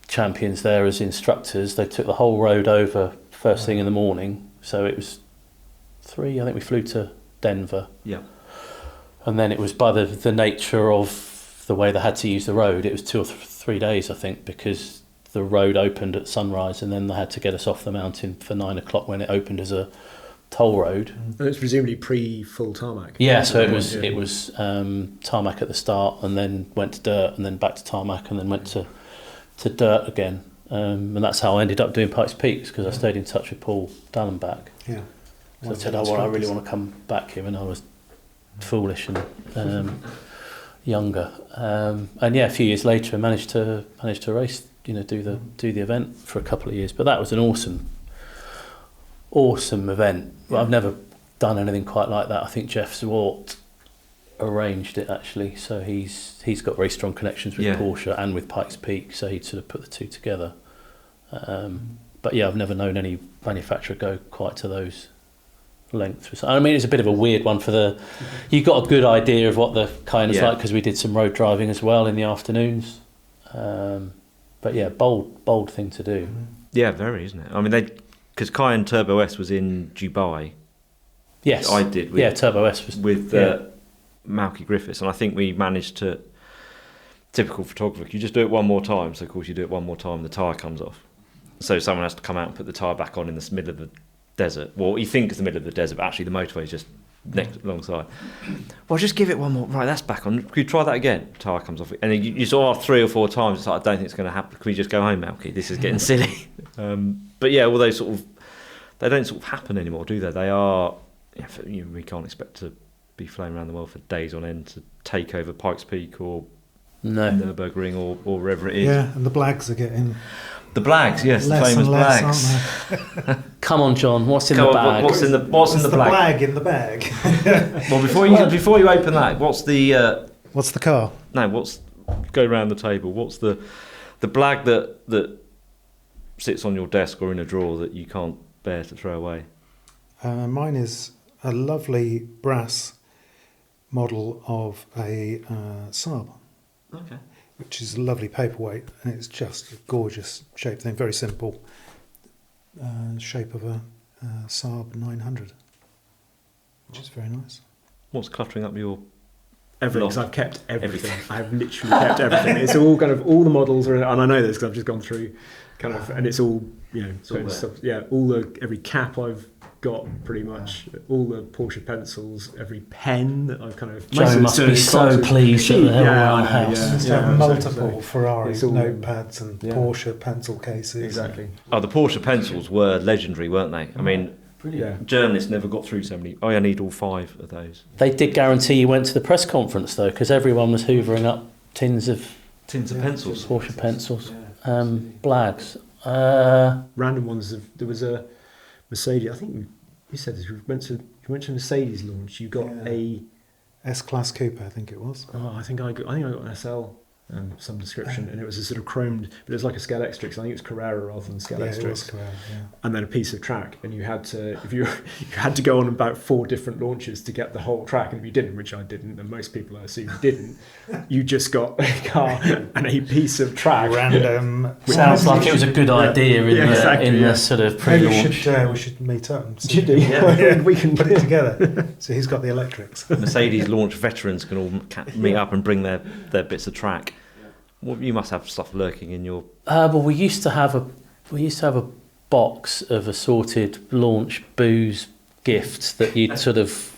champions there as instructors. They took the whole road over first thing in the morning. So it was I think we flew to Denver. Yeah. And then it was by the nature of the way they had to use the road, it was 2 or 3 days, I think, because the road opened at sunrise and then they had to get us off the mountain for 9 o'clock when it opened as a toll road. And it's presumably pre-full tarmac. Yeah, so it was tarmac at the start and then went to dirt and then back to tarmac and then went to dirt again. And that's how I ended up doing Pikes Peaks because I stayed in touch with Paul Dallenbach. Yeah. So I said, I really want to come back here, and I was foolish and younger. And yeah, a few years later, I managed to race, do the event for a couple of years. But that was an awesome event. Well, I've never done anything quite like that. I think Jeff Zwart arranged it actually, so he's got very strong connections with Porsche and with Pikes Peak, so he'd sort of put the two together. But yeah, I've never known any manufacturer go quite to those lengths. I mean, it's a bit of a weird one you got a good idea of what the Cayenne's like because we did some road driving as well in the afternoons. But yeah, bold thing to do. Yeah, very, isn't it? I mean, because Cayenne Turbo S was in Dubai. Yes, I did. Turbo S was with Malky Griffiths, and I think we managed to. Typical photographer, you just do it one more time. So of course you do it one more time, the tyre comes off. So someone has to come out and put the tyre back on in the middle of the desert. Well, you think it's the middle of the desert, but actually the motorway is just next alongside. Well, just give it one more. Right, that's back on. Can you try that again? Tyre comes off. And then you sort of 3 or 4 times. It's like, I don't think it's going to happen. Can we just go home, Malky? This is getting silly. But yeah, all those they don't sort of happen anymore, do they? They are. We can't expect to be flying around the world for days on end to take over Pikes Peak or Nürburgring or wherever it is. Yeah, and the Blags are getting the Blags, yes, the famous and less, Blags. aren't they? Come on, John. What's in the bag? What's in the blag? Blag in the bag? Well, before you open that, what's the What's the car? no? Go around the table? What's the blag that sits on your desk or in a drawer that you can't bear to throw away? Mine is a lovely brass model of a Saab. Okay. Which is a lovely paperweight, and it's just a gorgeous shape thing, very simple shape of a Saab 900, which is very nice. What's cluttering up your... Everything, because Lot. I've kept everything. I've literally kept everything. It's all kind of, all the models are, and I know this because I've just gone through kind of, and it's all, you know, all there. stuff, yeah, every cap I've got pretty much, all the Porsche pencils, every pen that I've kind of... Joe must be so pleased at the I know, house. yeah. Just have multiple Ferrari It's all- notepads and Yeah. Porsche pencil cases. Exactly. Oh, the Porsche pencils were legendary, weren't they? I mean, Yeah. journalists never got through so many. I need all 5 of those. They did guarantee you went to the press conference though, because everyone was hoovering up tins of Tins of pencils. Porsche pencils, Blags. Random ones. There was a Mercedes. I think you said this. You went to Mercedes launch. You got Yeah. S-Class Coupe, I think it was. I think I got an SL. Some description, and it was a sort of chromed, but it was like a Scalextric. So I think it was Carrera rather than Yeah, it was Scalextric. Carrera, yeah. And then a piece of track, and you had to, if you had to go on about 4 different launches to get the whole track, and if you didn't, which I didn't, and most people I assume didn't, you just got a car and a piece of track. Random. Sounds like it was a good idea in the sort of Maybe pre-launch. we should meet up and Did you? yeah, We can put it together. So he's got the electrics. Mercedes launch veterans can all meet up and bring their bits of track. Well, you must have stuff lurking in your... Well, we used to have a box of assorted launch booze gifts that you'd sort of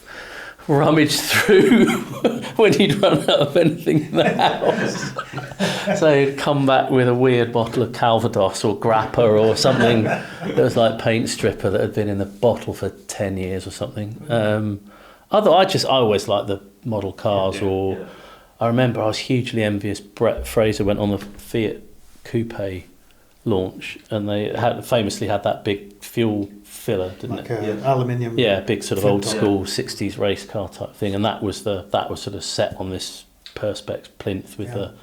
rummage through when you'd run out of anything in the house. So you'd come back with a weird bottle of Calvados or Grappa or something that was like paint stripper that had been in the bottle for 10 years or something. I always liked the model cars I remember I was hugely envious. Brett Fraser went on the Fiat Coupe launch, and they famously had that big fuel filler, didn't Like it? aluminium. Yeah, big sort of old Flip-top. school 60s race car type thing, and that was sort of set on this Perspex plinth with the.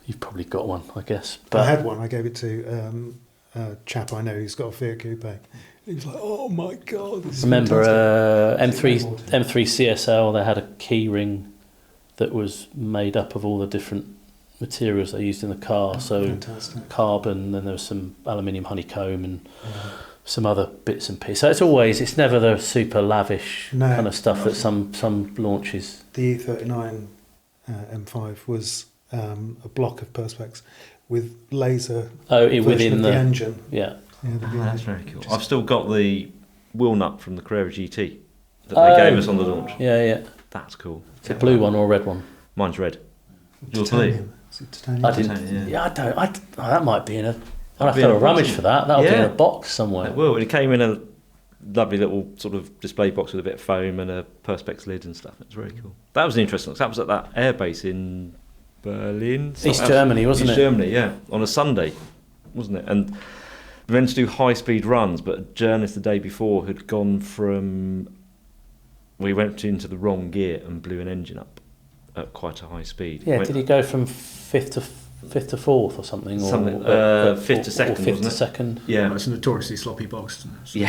You've probably got one, I guess. But I had one. I gave it to a chap I know who's got a Fiat Coupe. He was like, "Oh my god!" This is remember fantastic." M3 CSL? They had a key ring that was made up of all the different materials they used in the car. So Fantastic. carbon, then there was some aluminium honeycomb and some other bits and pieces. So it's never the super lavish kind of stuff that some launches. The E39 M5 was a block of Perspex with laser version within of the engine. Yeah. Yeah, that's very cool. I've still got the wheel nut from the Carrera GT that they gave us on the launch. Yeah. That's cool. It's a blue one or a red one. Mine's red. Yours blue? Titanium. Is it titanium? I didn't. Titanium, Yeah, I don't. that might be in a. I'll have Be to in have a a rummage box. for that. That'll be in Yeah. a box somewhere. It will. It came in a lovely little sort of display box with a bit of foam and a Perspex lid and stuff. It's very cool. That was interesting. That was at that airbase in Berlin. East Germany, wasn't East it? Germany, yeah. On a Sunday, wasn't it? And we went to do high-speed runs, but a journalist the day before had gone from... We went into the wrong gear and blew an engine up at quite a high speed. Yeah. Did he go from fifth to fourth or something? Something, fifth to second, Or fifth wasn't to it? second. Yeah. It's a notoriously sloppy box, isn't it?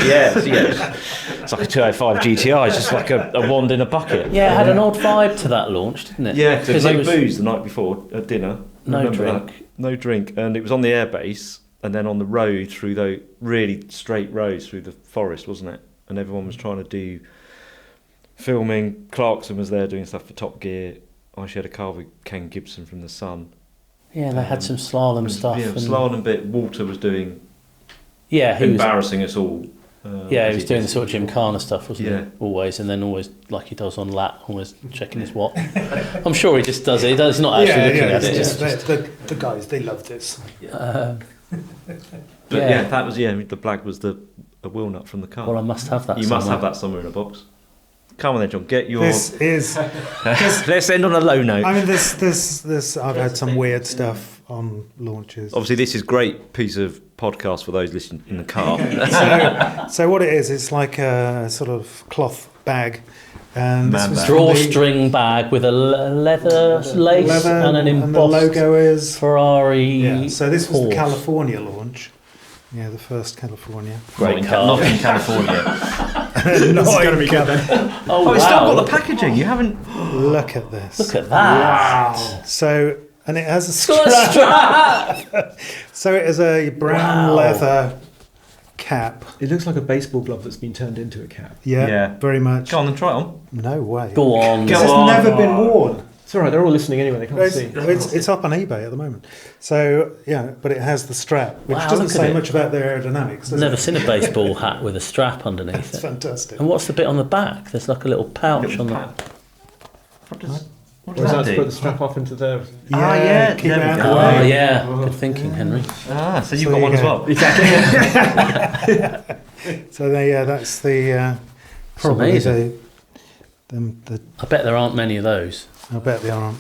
Yeah. It's like a 205 GTI, it's just like a wand in a bucket. Yeah, it had an odd vibe to that launch, didn't it? Yeah, there was it no was booze the night before at dinner. No Remember drink. that? No drink. And it was on the airbase and then on the road through the really straight roads through the forest, wasn't it? And everyone was trying to do filming. Clarkson was there doing stuff for Top Gear. I actually had a car with Ken Gibson from The Sun. Yeah, they had some slalom stuff. Yeah, and slalom bit. Walter was doing yeah, he was. embarrassing us all. Yeah, as he was doing the did. sort of Gymkhana stuff, wasn't Yeah. he? Always, and then always, like he does on lap, always checking his watch. I'm sure he just does it. He's not actually looking at it. Just, It's just, the guys, they love this. But Yeah. yeah, that was the black was the wheel nut from the car. well, I must have that. You must somewhere. have that somewhere in a box. Come on then, John. Get your. This is. Let's end on a low note. I mean, this. I've had some weird stuff on launches. Obviously, this is a great piece of podcast for those listening in the car. So what it is, it's like a sort of cloth bag. And this Man was bag. from the Drawstring bag with a leather lace leather, and an and the embossed logo is. Ferrari. Yeah. So this was the horse. California launch. Yeah, the first California. Great car. Not in California. Not gonna be good then. Oh, Oh, it's still wow. got the packaging. You haven't. Look at this. Look at that. So, and it has a It's got a strap. strap. So it is a brown Wow. leather cap. It looks like a baseball glove that's been turned into a cap. Yeah, Yeah. very much. Go on and try it on. No way. Go on. Go This has on. never been worn. It's all right. They're all listening anyway. They can't see. It's up on eBay at the moment. So yeah, but it has the strap, which Wow, doesn't look at say it. much about the aerodynamics. Does Never it? seen a baseball hat with a strap underneath It's it. fantastic. And what's the bit on the back? There's like a little pouch Little on the. cap. What does Or is that that to do? put the strap off into the... yeah, keep it there we out go. of the Oh way. yeah, good thinking, Henry. So you've So got you one as go. well. So that's the probably amazing. the I bet there aren't many of those. I bet they aren't.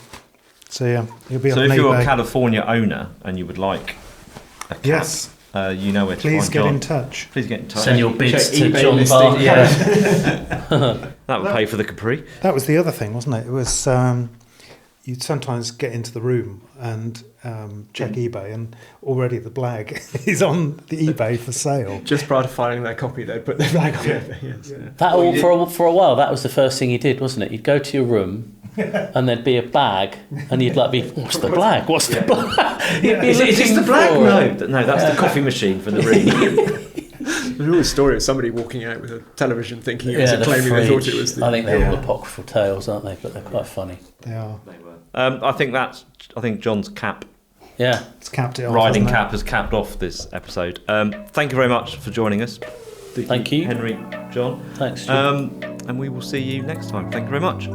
So yeah, you'll be So on if you're a eBay. California owner and you would like a cap, Yes, you know where to please find get John. in touch. Please get in touch. Send your bids Check to eBay John listing. Bart. Yeah. That would pay for the Capri. That was the other thing, wasn't it? It was you'd sometimes get into the room and check eBay, and already the blag is on the eBay for sale. Just prior to filing their copy, they'd put their flag on it. Yes. That all, for a while, that was the first thing you did, wasn't it? You'd go to your room, and there'd be a bag, and you'd like be, what's the blag? What's the blag? You'd be Is this looking the black? for it. No, that's the coffee machine for the ring. There's always a story of somebody walking out with a television thinking it was Yeah, a the claiming they thought it fridge. was the... I think they're all apocryphal tales, aren't they? But they're quite funny. They are. I think John's cap, Yeah. It's capped it off. riding hasn't it? cap, has capped off this episode. Thank you very much for joining us. Thank you. Henry, John. Thanks. Stu. And we will see you next time. Thank you very much.